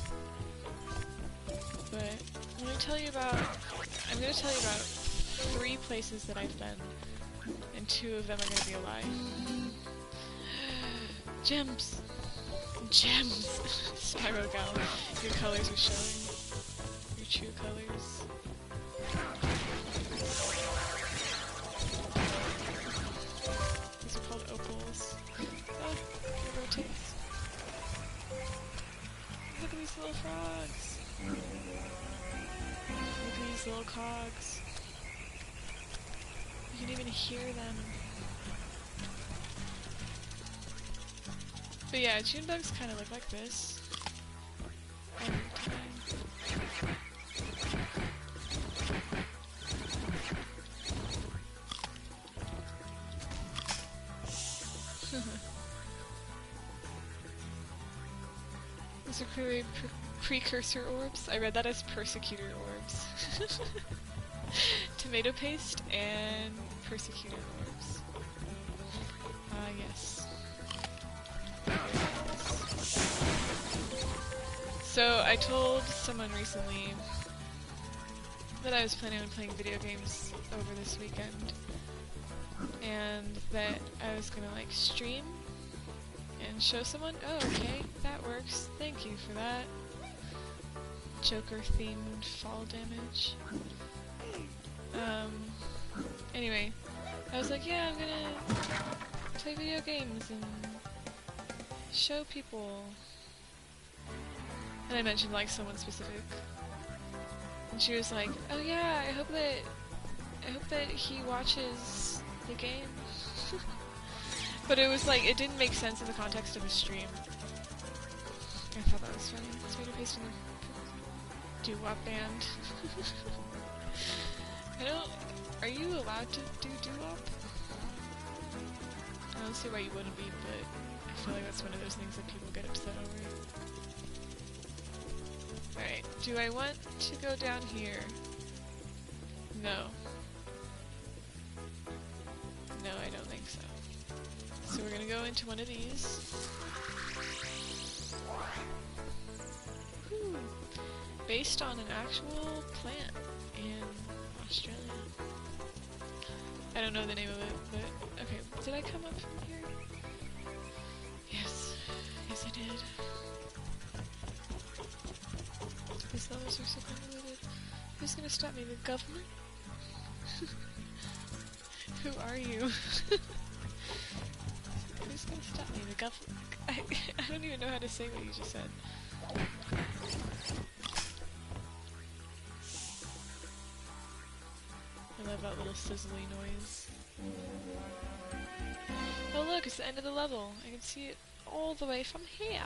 Speaker 2: But I'm gonna tell you about 3 places that I've been, and 2 of them are gonna be a lie. Gems! Gems! Spyrog, your colors are showing. Your true colors. These are called opals. Oh, it rotates. Look at these little frogs. Look at these little cogs. You can even hear them. But yeah, June bugs kind of look like this. All the time. These are clearly precursor orbs. I read that as persecutor orbs. Tomato paste and persecutor orbs. Ah, yes. So I told someone recently that I was planning on playing video games over this weekend, and that I was gonna like stream and show someone. Oh, okay, that works. Thank you for that. Joker themed fall damage. Anyway, I was like, yeah, I'm gonna play video games and show people. And I mentioned like someone specific, and she was like, "Oh yeah, I hope that he watches the game." But it was like it didn't make sense in the context of a stream. I thought that was funny. Tomato paste in the doo-wop band. I don't. Are you allowed to do doo-wop? I don't see why you wouldn't be, but I feel like that's one of those things that people get upset over. Alright, do I want to go down here? No. No, I don't think so. So we're gonna go into one of these. Whew. Based on an actual plant in Australia. I don't know the name of it, but okay. Did I come up from here? Yes. Yes, I did. These levels are so convoluted. Who's gonna stop me? The government? Who are you? Who's gonna stop me? The government? I don't even know how to say what you just said. I love that little sizzly noise. Oh look, it's the end of the level. I can see it all the way from here.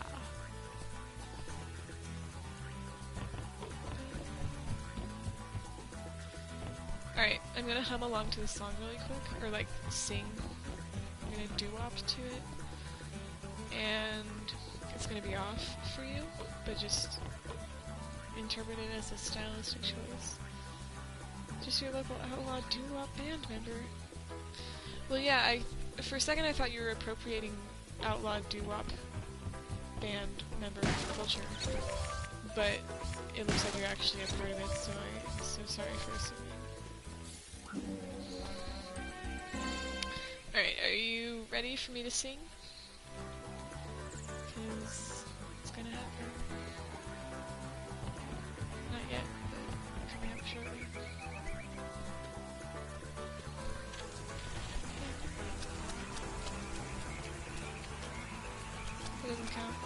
Speaker 2: Alright, I'm gonna hum along to the song really quick, or like sing. I'm gonna doo-wop to it. And it's gonna be off for you, but just interpret it as a stylistic choice. Just your local outlaw doo-wop band member. Well, yeah, for a second I thought you were appropriating outlaw doo-wop band member culture, but it looks like you're actually a part of it, so I'm so sorry for assuming. Alright, are you ready for me to sing? Because it's gonna happen. Not yet, but coming up shortly. It doesn't count.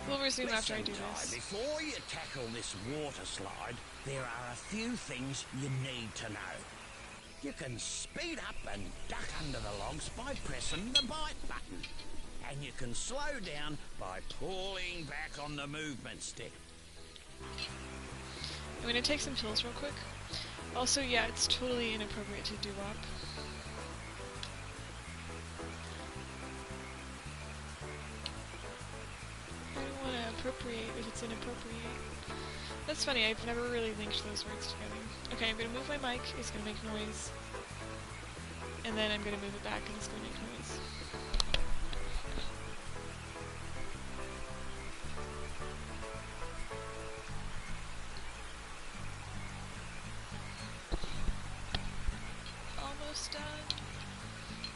Speaker 2: We'll resume after I do this.
Speaker 1: Before you tackle this water slide, there are a few things you need to know. You can speed up and duck under the logs by pressing the bite button. And you can slow down by pulling back on the movement stick.
Speaker 2: I'm gonna take some pills real quick. Also, yeah, it's totally inappropriate to doo-wop. I don't want to appropriate if it's inappropriate. That's funny, I've never really linked those words together. Okay, I'm gonna move my mic, it's gonna make noise. And then I'm gonna move it back and it's gonna make noise. Almost done.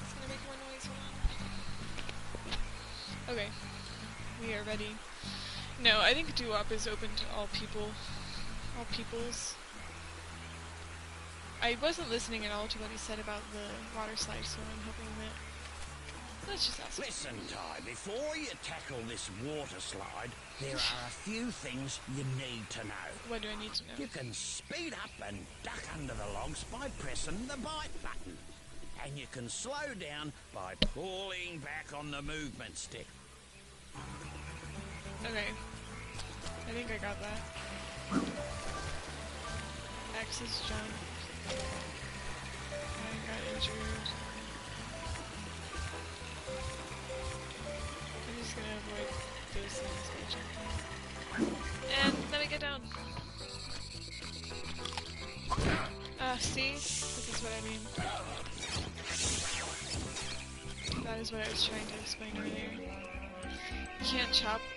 Speaker 2: It's gonna make more noise, hold on. Okay, we are ready. No, I think doo-wop is open to all people. All peoples. I wasn't listening at all to what he said about the water slide, so I'm hoping that... Let's just ask.
Speaker 1: Listen, Ty, before you tackle this water slide, there are a few things you need to know.
Speaker 2: What do I need to know?
Speaker 1: You can speed up and duck under the logs by pressing the bite button. And you can slow down by pulling back on the movement stick.
Speaker 2: Okay. I think I got that. X is jump. I got injured. I'm just gonna avoid those things by jumping. And let me get down. See? This is what I mean. That is what I was trying to explain earlier. You can't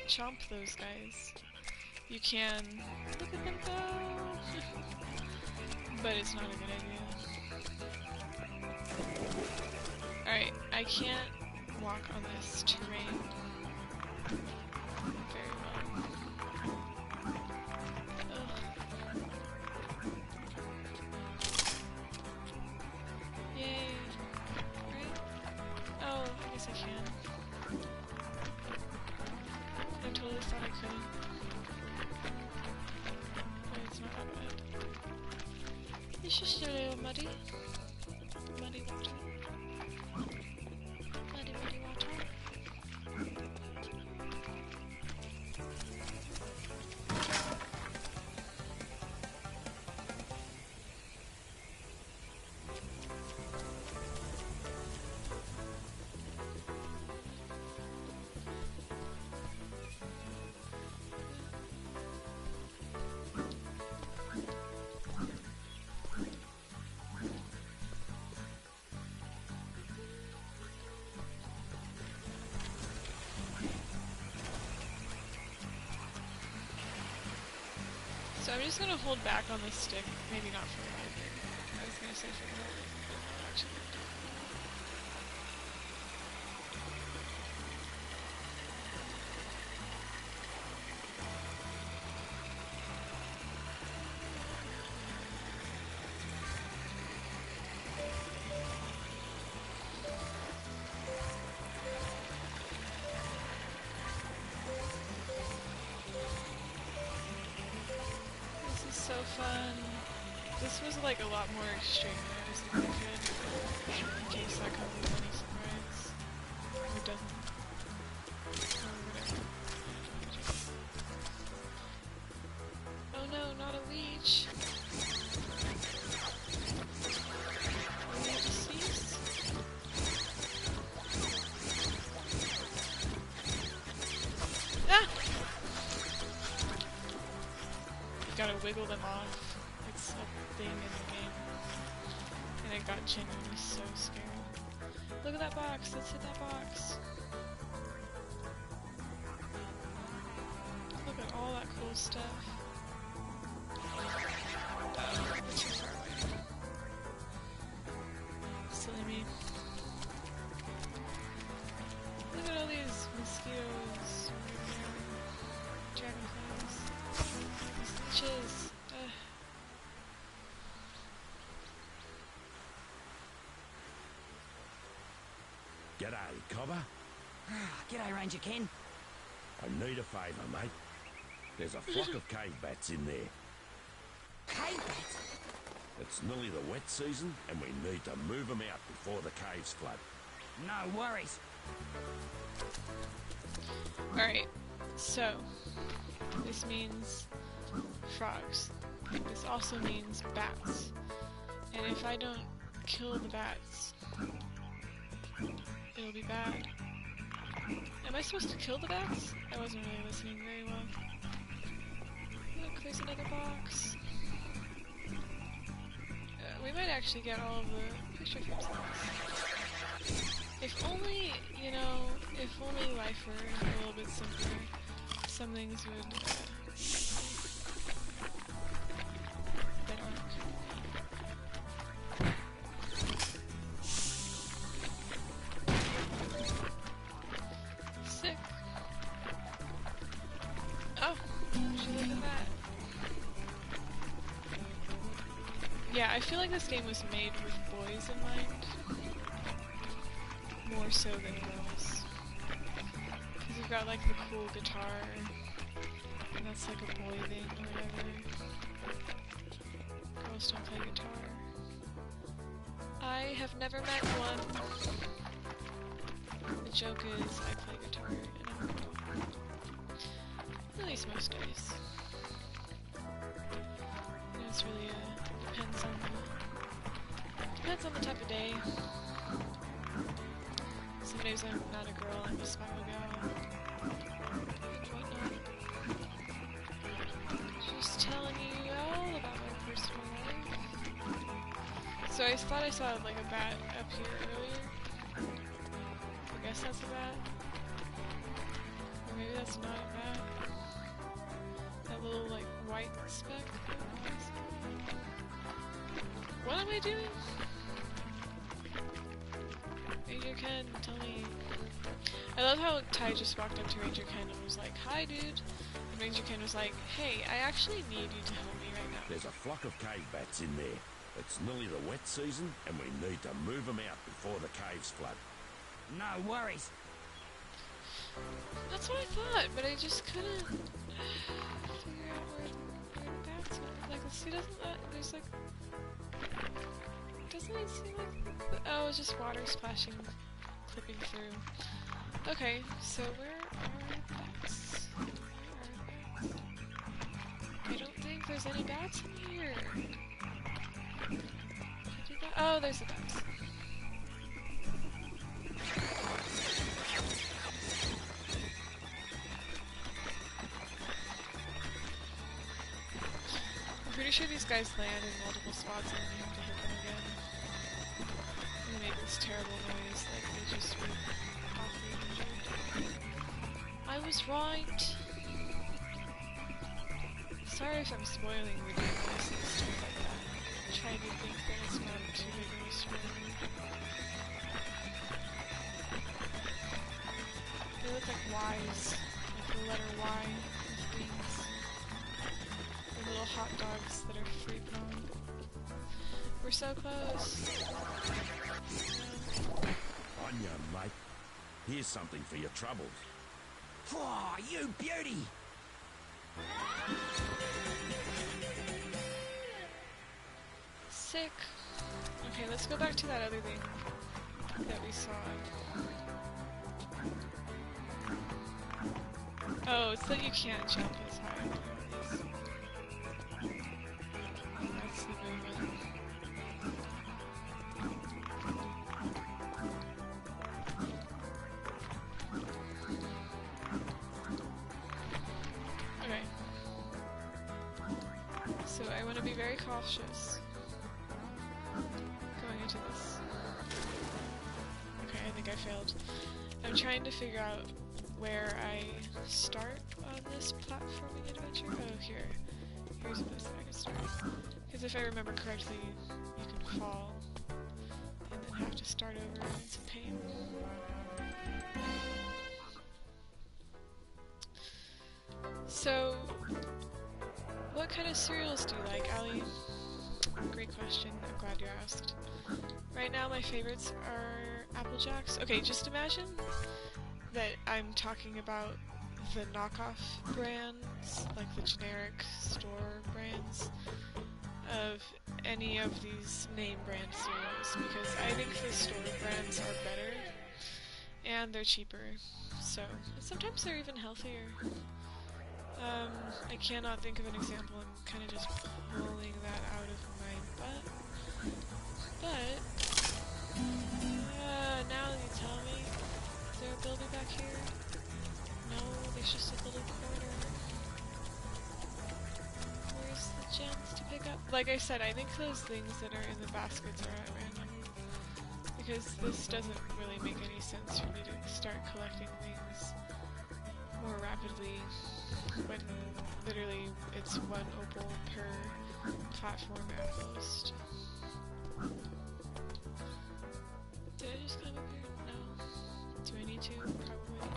Speaker 2: chomp those guys. You can... Look at them go! But it's not a good idea. Alright, I can't walk on this terrain very well. Yay! Right? Oh, I guess I can. I totally thought I couldn't. But it's not that bad. It's just a little muddy. Muddy water. Muddy water. So I'm just gonna hold back on this stick, maybe not for a while, but I was gonna say for the whole thing, but actually. fun. This was like a lot more extreme than I was thinking it could. In case that comes with any surprise. Or it doesn't. Or whatever. Oh no, not a leech. Are we deceased? Ah! You gotta wiggle them off. It's a thing in the game. And it got genuinely so scary. Look at that box! Let's hit that box! Look at all that cool stuff. Oh, we're too far away. Silly me. Look at all these mosquitoes. Dragonflies. These leeches.
Speaker 10: G'day, Cobber.
Speaker 7: G'day, Ranger Ken.
Speaker 10: I need a favour, mate. There's a flock of cave bats in there.
Speaker 7: Cave bats?
Speaker 10: It's nearly the wet season, and we need to move them out before the caves flood.
Speaker 7: No worries.
Speaker 2: Alright, so this means frogs. This also means bats. And if I don't kill the bats, it'll be bad. Am I supposed to kill the bats? I wasn't really listening very well. Look, there's another box. We might actually get all of the picture frames on this. If only, you know, if only life were a little bit simpler, some things would, that aren't. Sick. Oh, would you look at that? Yeah, I feel like this game was made with boys in mind. More so than girls. Because you've got like the cool guitar, and that's like a boy thing or whatever. Girls don't play guitar. I have never met one. The joke is I play guitar, and I'm a dog. At least most days. You know, it's really depends on the type of day. Some days I'm not a girl, I'm a spyrog gal. And whatnot. Just telling you all about my personal life. So I thought I saw like a bat up here earlier. I guess that's a bat. Or maybe that's not a bat. That little like white speck. What am I doing? Ranger Ken, tell me. I love how Ty just walked up to Ranger Ken and was like, "Hi, dude." And Ranger Ken was like, "Hey, I actually need you to help me right now."
Speaker 10: There's a flock of cave bats in there. It's nearly the wet season, and we need to move them out before the caves flood.
Speaker 7: No worries.
Speaker 2: That's what I thought, but I just couldn't figure out where the bats are. Like, see, doesn't that, there's like, doesn't it seem like, oh, it's just water splashing, clipping through. Okay, so where are bats? Where are they? I don't think there's any bats in here. Can I do that? Oh, there's the bats. I'm pretty sure these guys land in multiple spots and we have to hit them again. And they make this terrible noise like they just were awfully injured. I was right! Sorry if I'm spoiling ridiculous and stuff like that. I'm trying to think that it's not too big of a spoiler. They look like Ys, like the letter Y with wings. They're little hot dogs that are free prone. We're so close.
Speaker 10: On ya, mate. Here's something for your troubles.
Speaker 7: Oh, you beauty!
Speaker 2: Sick. Okay, let's go back to that other thing that we saw. Oh, it's that you can't jump as high. That's the movement. Okay. So I want to be very cautious going into this. Okay, I think I failed. I'm trying to figure out where I start on this platforming adventure. Oh, here. Here's a place that I can start. Because if I remember correctly, you can fall and then have to start over. It's a pain. So, what kind of cereals do you like, Allie? Great question. I'm glad you asked. Right now, my favorites are Apple Jacks. Okay, just imagine that I'm talking about the knockoff brands, like the generic store brands, of any of these name brand cereals, because I think the store brands are better, and they're cheaper, so sometimes they're even healthier. I cannot think of an example, I'm kind of just pulling that out of my butt, but, now that you tell me, is there a builder back here? No, there's just a little corner. Where's the gems to pick up? Like I said, I think those things that are in the baskets are at random, because this doesn't really make any sense for me to start collecting things more rapidly when literally it's one opal per platform at most. Did I just climb up here? No. Do I need to? Probably.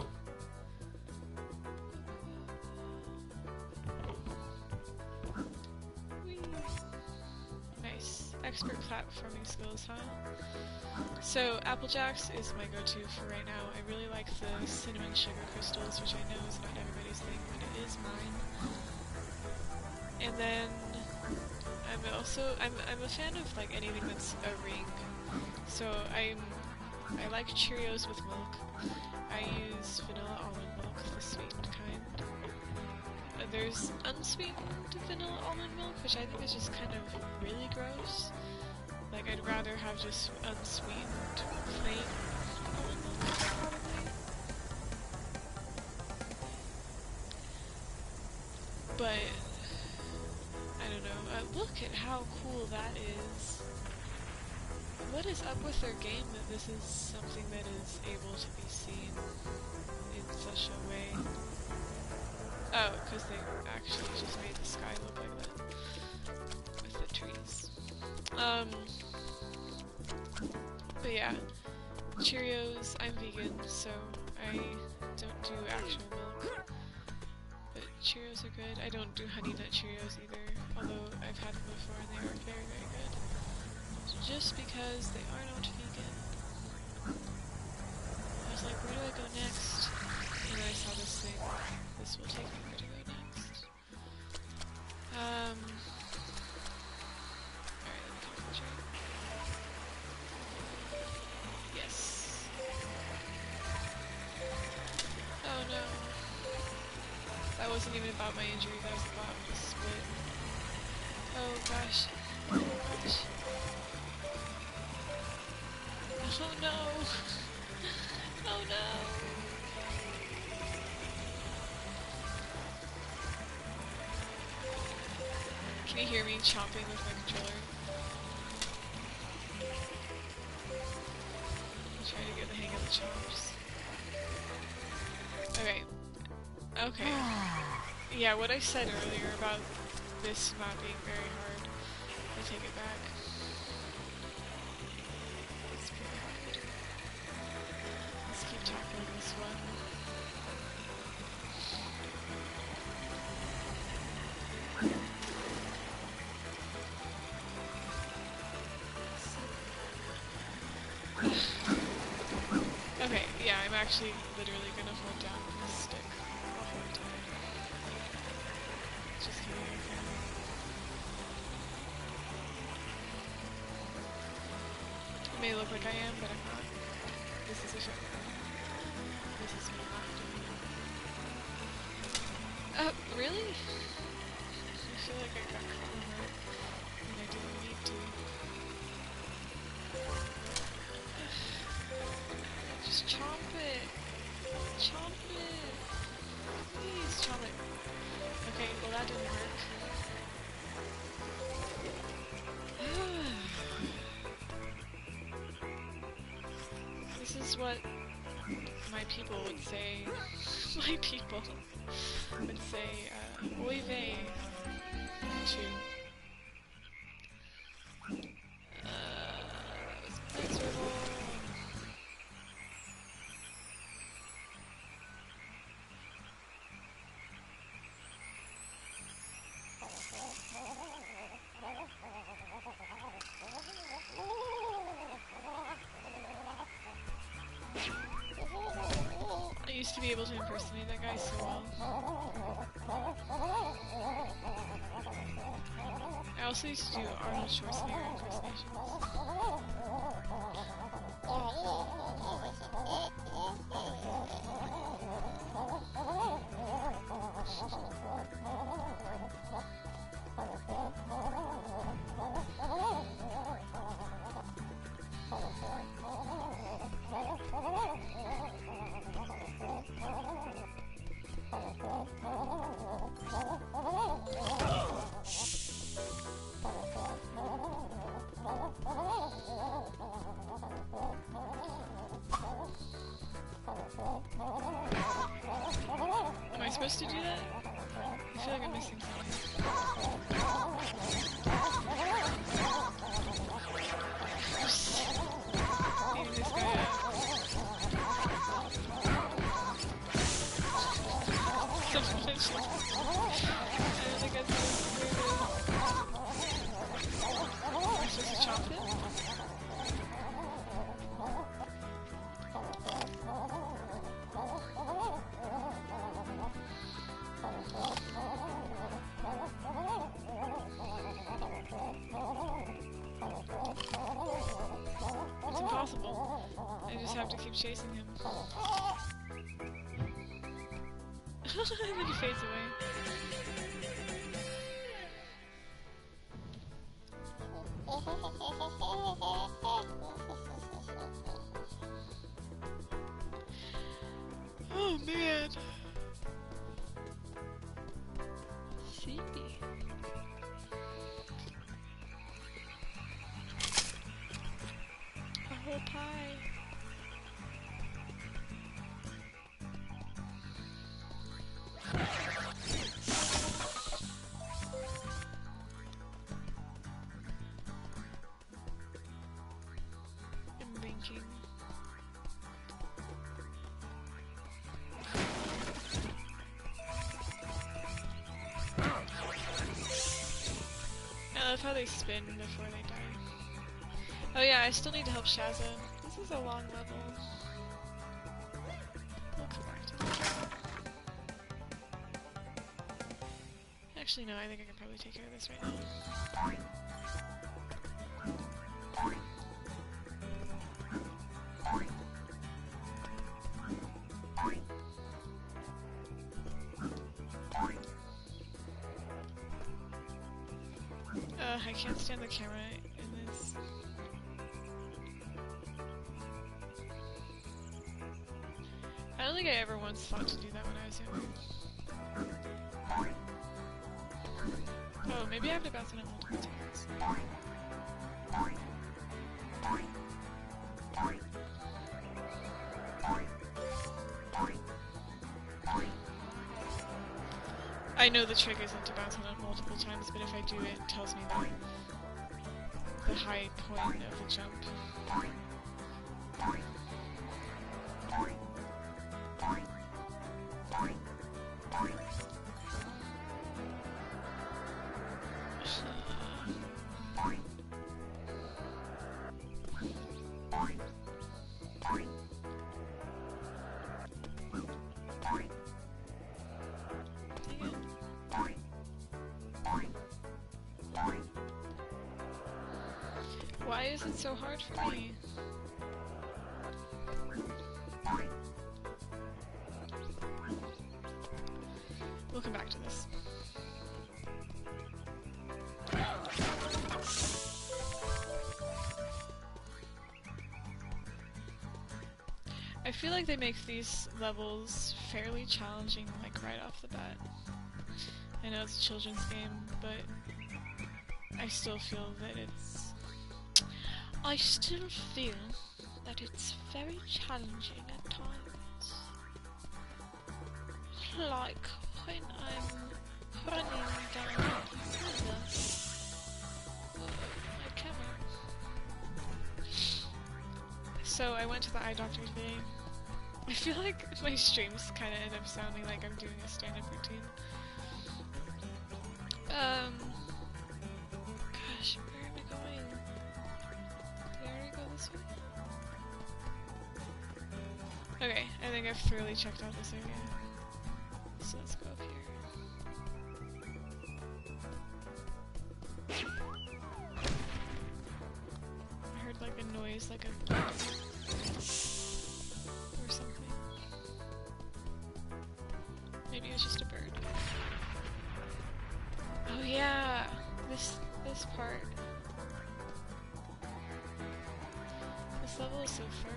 Speaker 2: Whee! Nice. Expert platforming skills, huh? So, Apple Jacks is my go-to for right now. I really like the cinnamon sugar crystals, which I know is not everybody's thing, but it is mine. And then I'm a fan of like anything that's a ring. So I like Cheerios with milk. I use vanilla almond milk, the sweetened kind. There's unsweetened vanilla almond milk, which I think is just kind of really gross. Like, I'd rather have just unsweetened plain almond milk, probably. But, I don't know. Look at how cool that is. What is up with their game that this is something that is able to be seen in such a way? Oh, because they actually just made the sky look like that with the trees. But yeah, Cheerios, I'm vegan, so I don't do actual milk. But Cheerios are good. I don't do Honey Nut Cheerios either, although I've had them before and they are very, very good. Just because they are not vegan. I was like, where do I go next? And then I saw this thing. This will take me where to go next. Alright, let me concentrate. Yes. Oh no. That wasn't even about my injury, that was about the split. Oh gosh. Oh gosh. Oh no! Oh no! Can you hear me chomping with my controller? I'm trying to get the hang of the chomps. Okay. Okay. Yeah, what I said earlier about this not being very hard, I take it back. Tackling this one. Okay, yeah, I'm actually literally gonna hold down this stick the whole time. Just kidding, okay. look like I am, but I'm not. This is a shotgun. This is me not doing it. Really? I feel like I got caught on that when I didn't need to. Just chomp it! Chomp it! Please, chomp it. Okay, well that didn't work. This is what my people would say. My people would say, oy vey to. That was miserable. I used to be able to impersonate that guy so well. I also used to do Arnold Schwarzenegger impersonations. Am I supposed to do that? I feel like I'm missing something. Leave this guy out. Submission. I don't think I'm supposed to do this. Am I supposed to chop it? It's impossible. I just have to keep chasing him. And then he fades away. Oh man. Sleepy. A whole pie. I'm thinking. I love how they spin before they die. Oh yeah, I still need to help Shazza. This is a long level. We'll come back to that. Actually no, I think I can probably take care of this right now. I can't stand the camera in this. I don't think I ever once thought to do that when I was younger. Oh, maybe I have to bounce on it multiple times. I know the trick isn't to bounce on it multiple times, but if I do, it tells me that the high point of the jump. Why is it so hard for me? feel like they make these levels fairly challenging, like right off the bat. I know it's a children's game, but I still feel that it's... very challenging at times. Like when I'm running down the river. My camera. So I went to the eye doctor today. I feel like my streams kind of end up sounding like I'm doing a stand-up routine. Gosh, where am I going? Did I already go this way? Okay, I think I've thoroughly checked out this area. So let's go up here. I heard like a noise, like a... or something. Maybe it was just a bird. Oh yeah! This part. This level is so thorough.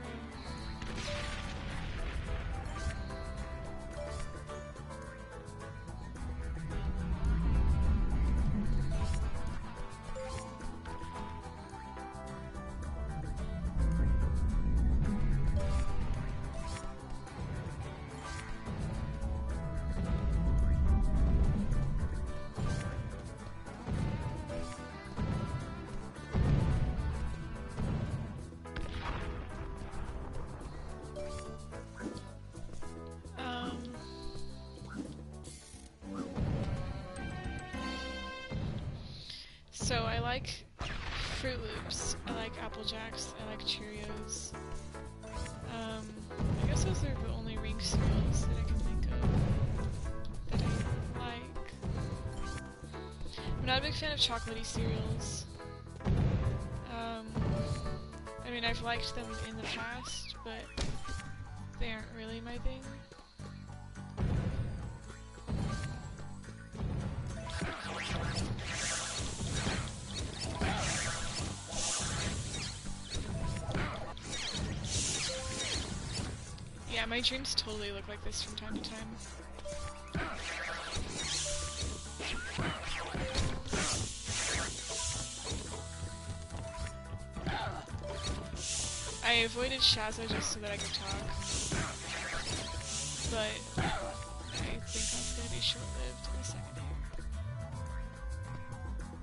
Speaker 2: So I like Fruit Loops, I like Apple Jacks, I like Cheerios. I guess those are the only ring cereals that I can think of that I like. I'm not a big fan of chocolatey cereals. I mean, I've liked them in the past, but they aren't really my thing. Yeah, my dreams totally look like this from time to time. I avoided Shaza just so that I could talk, but I think that's gonna be short-lived in a second here.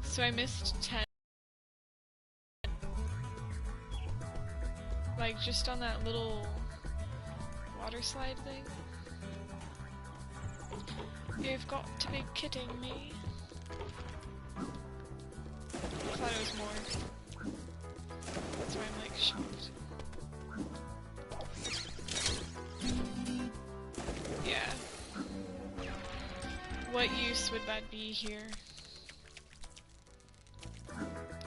Speaker 2: So I missed 10. Like, just on that little water slide thing. You've got to be kidding me. I thought it was more. That's why I'm like shocked. Yeah. What use would that be here?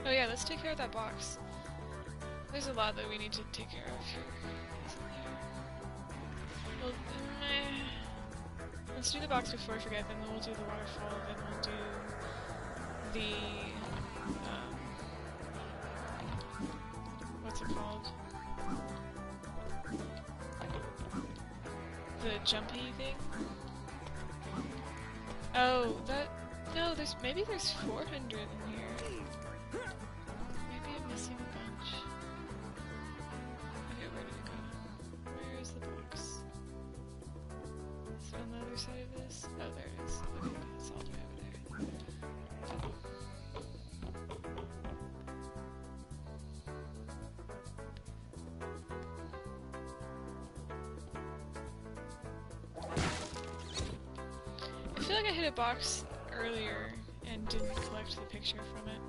Speaker 2: Oh yeah, let's take care of that box. There's a lot that we need to take care of here, isn't there? Well, let's do the box before I forget, then we'll do the waterfall, then we'll do the, what's it called? The jumpy thing? Oh, no, maybe there's 400 in here. Maybe I'm missing a bunch. Okay, where did it go? Where is the box? Is it on the other side of this? Oh, there it is. Okay, it's all the way over there. I feel like I hit a box earlier and didn't collect the picture from it.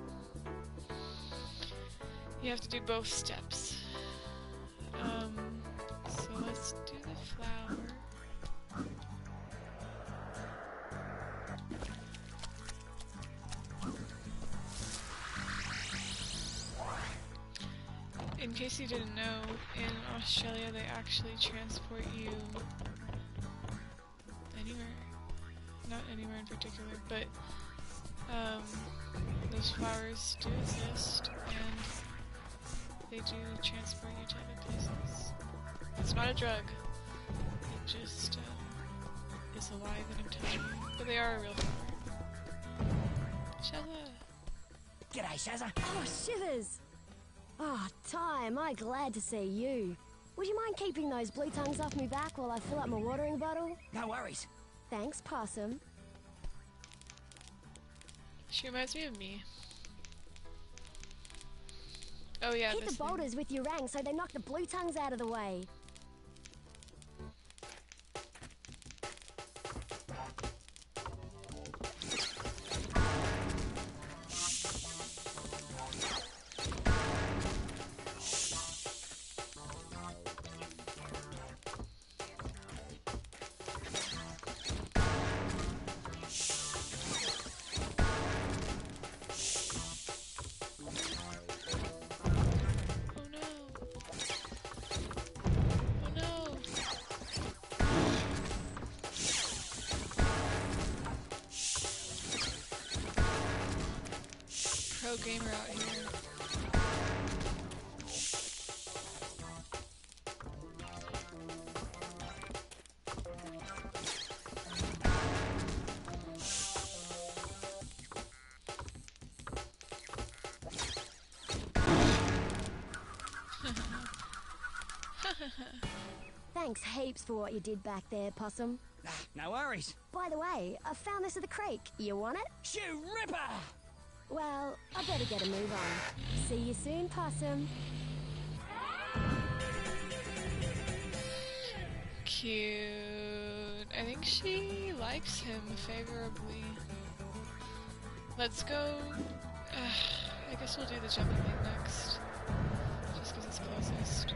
Speaker 2: You have to do both steps. So let's do the flower. In case you didn't know, in Australia they actually transport you anywhere. Not anywhere in particular, but those flowers do exist, and they do transport you to other places. It's not a drug. It just is alive and intelligent. But they are a real flower. Shazza!
Speaker 7: G'day, Shazza.
Speaker 11: Oh, Shivers! Oh, Ty, am I glad to see you. Would you mind keeping those blue tongues off me back while I fill up my watering bottle?
Speaker 7: No worries.
Speaker 11: Thanks, Possum.
Speaker 2: She reminds me of me. Oh yeah,
Speaker 11: Hit the boulders with your rang so they knock the blue tongues out of the way.
Speaker 2: Pro gamer out here.
Speaker 11: Thanks heaps for what you did back there, Possum.
Speaker 7: No worries.
Speaker 11: By the way, I found this at the creek. You want it?
Speaker 7: Shoe ripper!
Speaker 11: Well, I better get a move on. See you soon, Possum.
Speaker 2: Cute. I think she likes him favorably. Let's go. I guess we'll do the jumping thing next. Just because it's closest.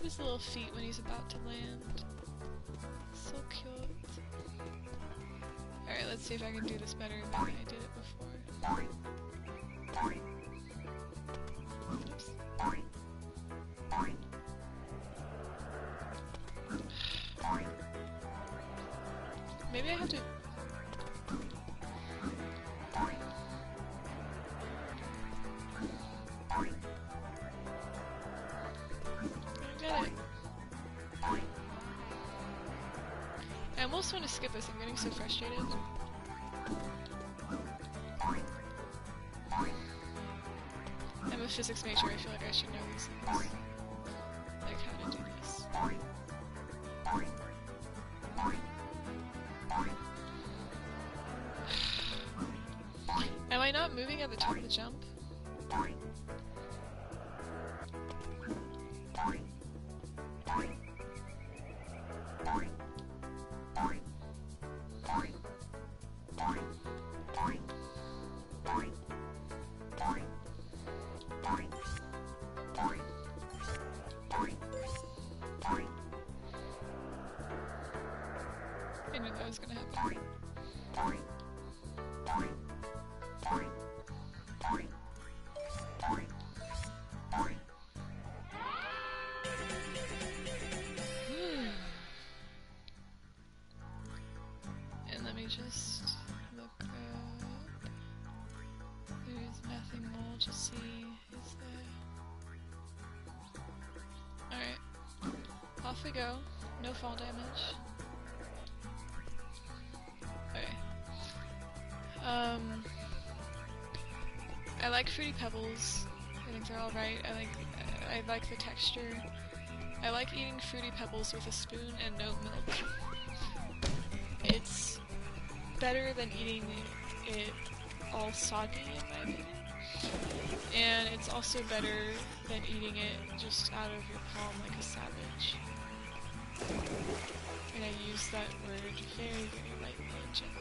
Speaker 2: His little feet when he's about to land. So cute. Alright, let's see if I can do this better than I did it before. Oops. Maybe I have to... I almost want to skip this, I'm getting so frustrated. I'm a physics major, I feel like I should know these things. Like how to do this. Am I not moving at the top of the jump? I knew that was gonna happen. And let me just look up. There's nothing more to see, is there? Alright. Off we go. No fall damage. Okay. I like Fruity Pebbles. I think they're alright. I like the texture. I like eating Fruity Pebbles with a spoon and no milk. It's better than eating it all soggy, in my opinion. And it's also better than eating it just out of your palm like a savage. And I use that word very, very lightly and gently.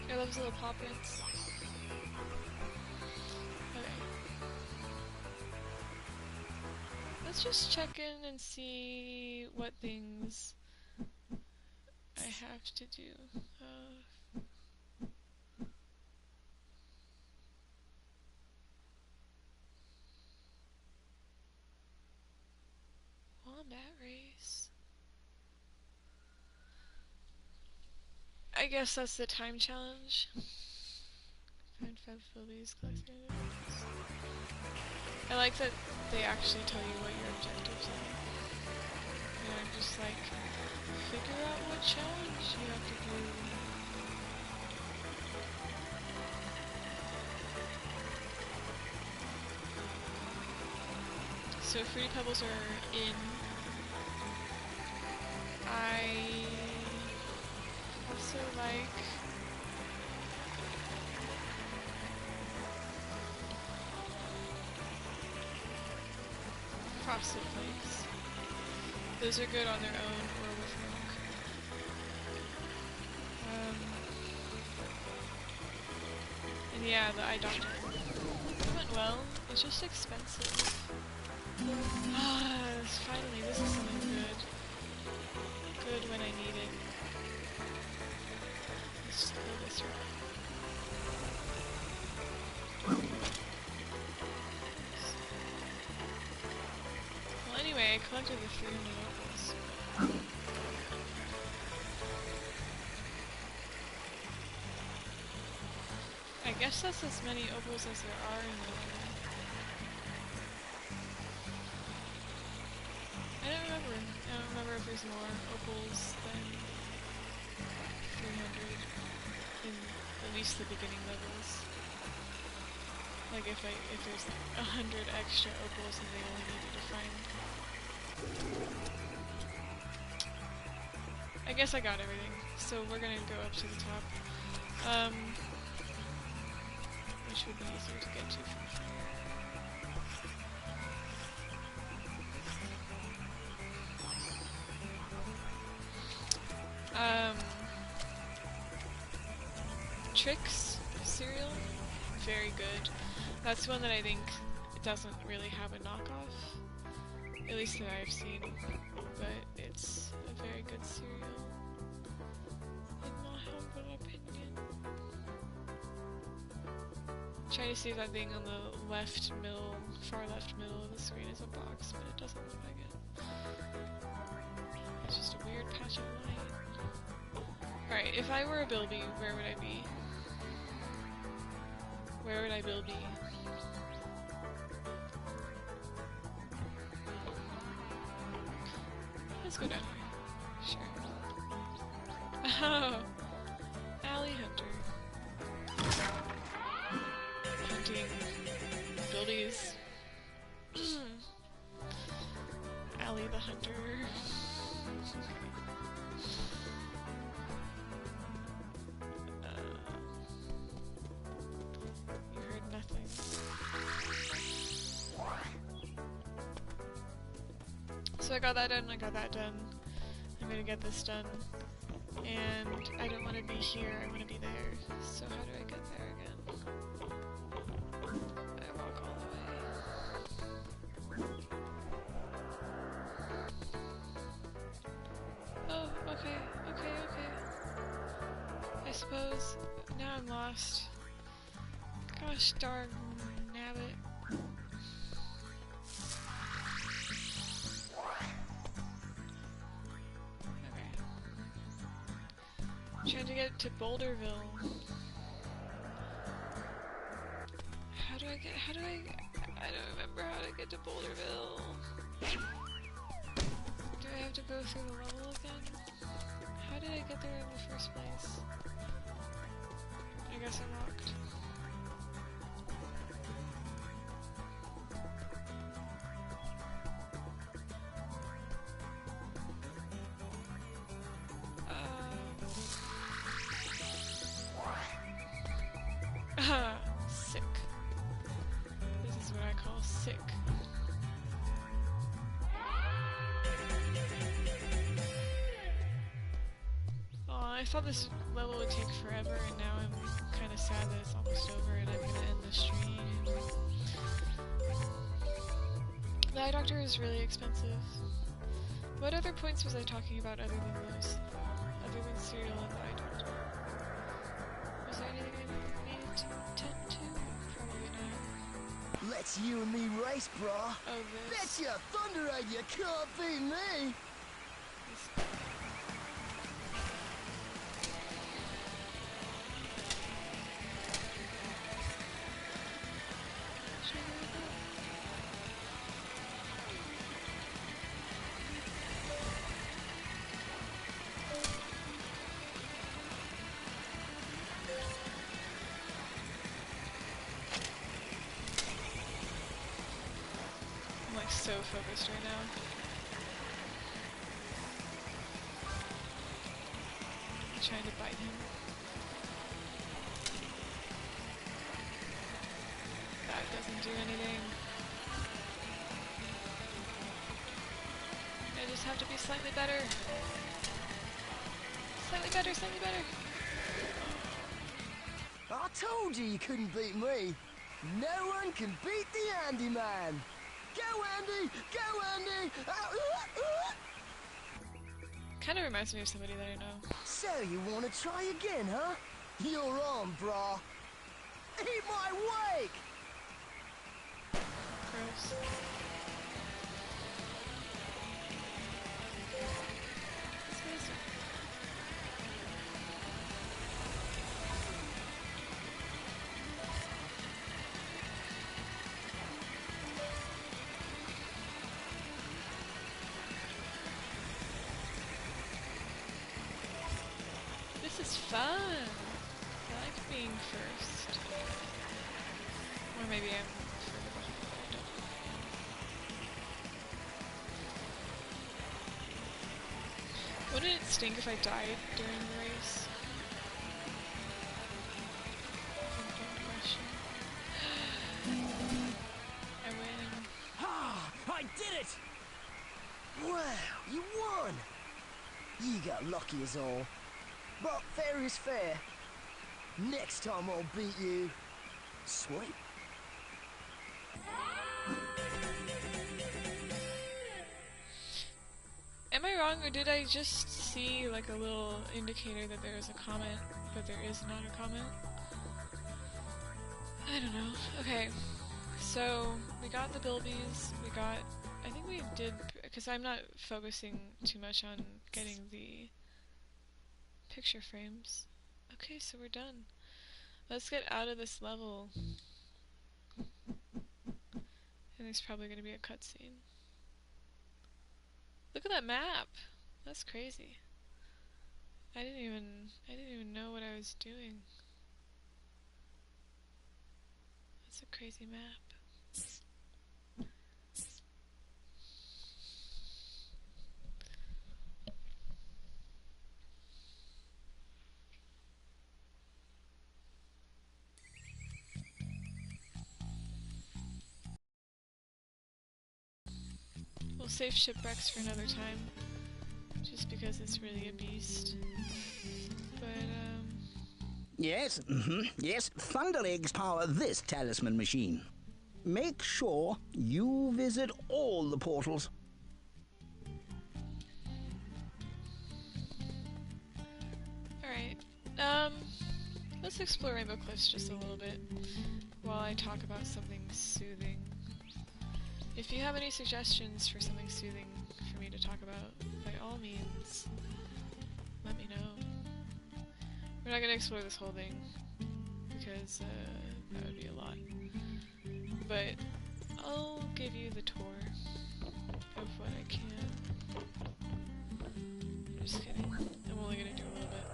Speaker 2: I love his little paw prints. Okay. Let's just check in and see what things I have to do. Wombat race. I guess that's the time challenge. Find 5 abilities, collect items. I like that they actually tell you what your objectives are. And I'm just like, figure out what challenge you have to do. So Fruity Pebbles are in. I also like Frosted Flakes. Those are good on their own or with milk. And yeah, the eye doctor. It went well. It's just expensive. Finally, this is something good. Good when I need it. Let's just go this route. Well, anyway, I collected the 300 opals. I guess that's as many opals as there are in the level. I don't remember if there's more opals than 300 in at least the beginning levels. Like if there's like 100 extra opals and they only needed to find. I guess I got everything, so we're gonna go up to the top. Which would be easier to get to from here. Tricks cereal, very good. That's one that I think doesn't really have a knockoff, at least that I've seen, but it's a very good cereal, in my humble opinion. Try to see if that thing on the left middle, far left middle of the screen is a box, but it doesn't look like it. It's just a weird patch of light. Alright, if I were a Bilby, where would I be? Where would I Bilby? Let's go down here. Sure. Oh! Alley Hunter. Hunting Bilbies. Alley the Hunter. You heard nothing. So I got that done, I got that done. I'm gonna get this done. And I don't want to be here, I want to be there. So how do I get there again? I walk all the way. Oh, okay. I suppose. Now I'm lost. Gosh darn nabbit. Okay. I'm trying to get to Boulderville. I don't remember how to get to Boulderville. Do I have to go through the level again? How did I get there in the first place? I guess I'm locked. Sick. This is what I call sick. I thought this level would take forever, and now I'm kind of sad that it's almost over and I'm gonna end the stream. The eye doctor is really expensive. What other points was I talking about other than those? Other than cereal and the eye doctor? Was there anything I needed to tend to? Probably not.
Speaker 12: Let's you and me race, brah.
Speaker 2: Oh, this.
Speaker 12: Betcha thunder egg, you can't beat me.
Speaker 2: focused right now. I'm trying to bite him. That doesn't do anything. I just have to be slightly better. Slightly better, slightly better.
Speaker 12: I told you couldn't beat me. No one can beat the Andy Man. Go Andy! Go Andy!
Speaker 2: Kind of reminds me of somebody that I know.
Speaker 12: So you want to try again, huh? You're on, brah. Eat my wake!
Speaker 2: Gross. This is fun. I like being first. Or maybe I'm further behind, but I don't know. Wouldn't it stink if I died during the race? Important question. I win.
Speaker 12: Ah! I did it! Wow, you won! You got lucky as all. But fair is fair. Next time I'll beat you. Sweet.
Speaker 2: Am I wrong, or did I just see like a little indicator that there is a comment, but there is not a comment? I don't know. Okay, so we got the bilbies, we got... I think we did... because I'm not focusing too much on getting the picture frames. Okay, so we're done. Let's get out of this level. And there's probably going to be a cutscene. Look at that map! That's crazy. I didn't even know what I was doing. That's a crazy map. We'll save shipwrecks for another time, just because it's really a beast. But,
Speaker 6: Yes, yes, Thunder Eggs power this talisman machine. Make sure you visit all the portals.
Speaker 2: alright. Let's explore Rainbow Cliffs just a little bit, while I talk about something soothing. If you have any suggestions for something soothing for me to talk about, by all means, let me know. We're not going to explore this whole thing, because that would be a lot. But I'll give you the tour of what I can. I'm just kidding. I'm only going to do a little bit.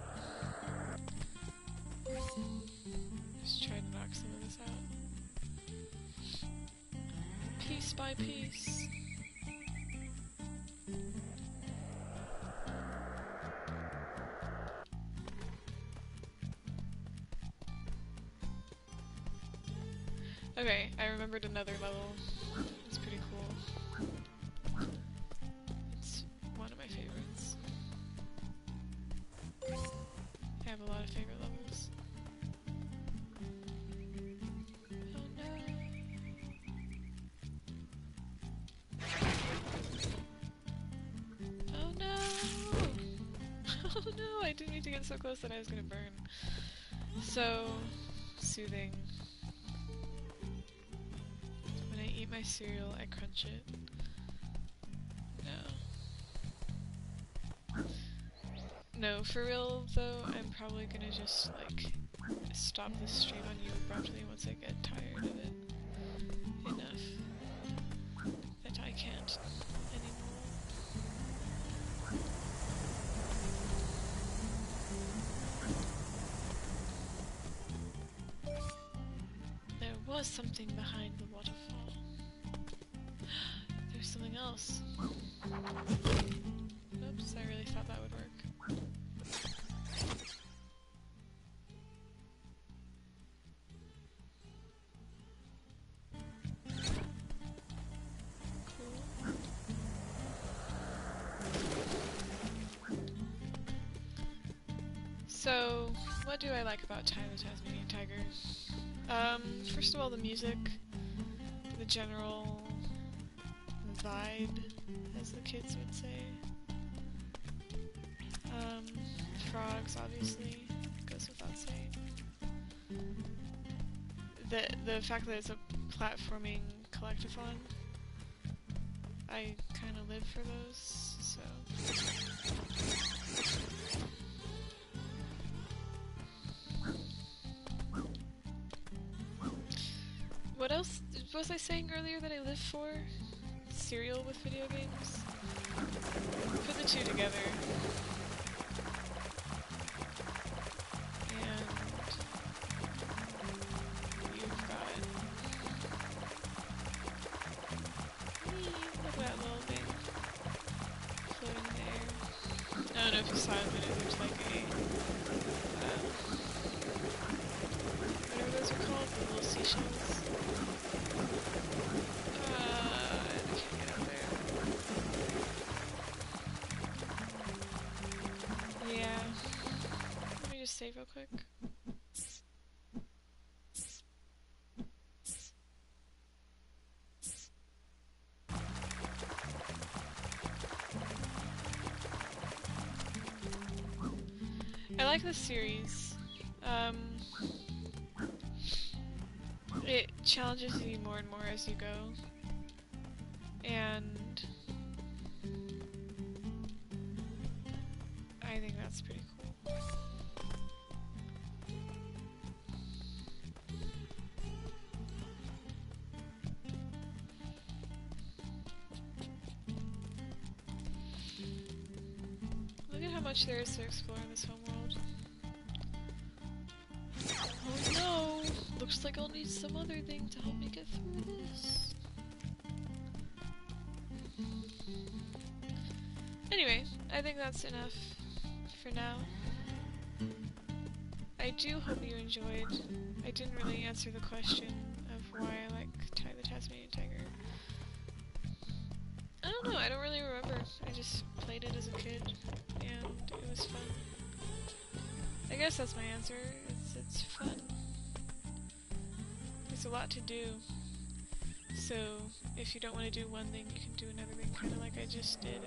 Speaker 2: Just try to knock some of this out. Piece by piece. Okay, I remembered another level. It's pretty cool. It's one of my favorites. I have a lot of favorite levels. Oh no! Oh no, I didn't mean to get so close that I was gonna burn. So soothing. When I eat my cereal, I crunch it. No. No, for real though, I'm probably gonna just like stop this stream on you abruptly once I get tired of it. Enough. That I can't anymore. There was something behind the waterfall. There's some else. Oops, I really thought that would work. So, what do I like about Ty the Tasmanian Tiger? First of all, the music, the general vibe, as the kids would say. Frogs, obviously, goes without saying. The fact that it's a platforming collectathon, I kind of live for those, so... What else was I saying earlier that I live for? Cereal with video games? Put the two together. And you've got... Look at that little thing floating in the air. I don't know if you saw it, but there's like a... whatever those are called, the little seashells. I can't get up there. Yeah. Let me just save real quick. I like this series. It challenges you more and more as you go, and I think that's pretty cool. Look at how much there is to explore in this homeworld. Oh no! Looks like I'll need some other thing to help me get through this. Anyway, I think that's enough for now. I do hope you enjoyed. I didn't really answer the question of why I like Ty the Tasmanian Tiger. I don't know, I don't really remember. I just played it as a kid, and it was fun. I guess that's my answer. It's fun. There's a lot to do. So, if you don't want to do one thing, you can do another thing, kind of like I just did.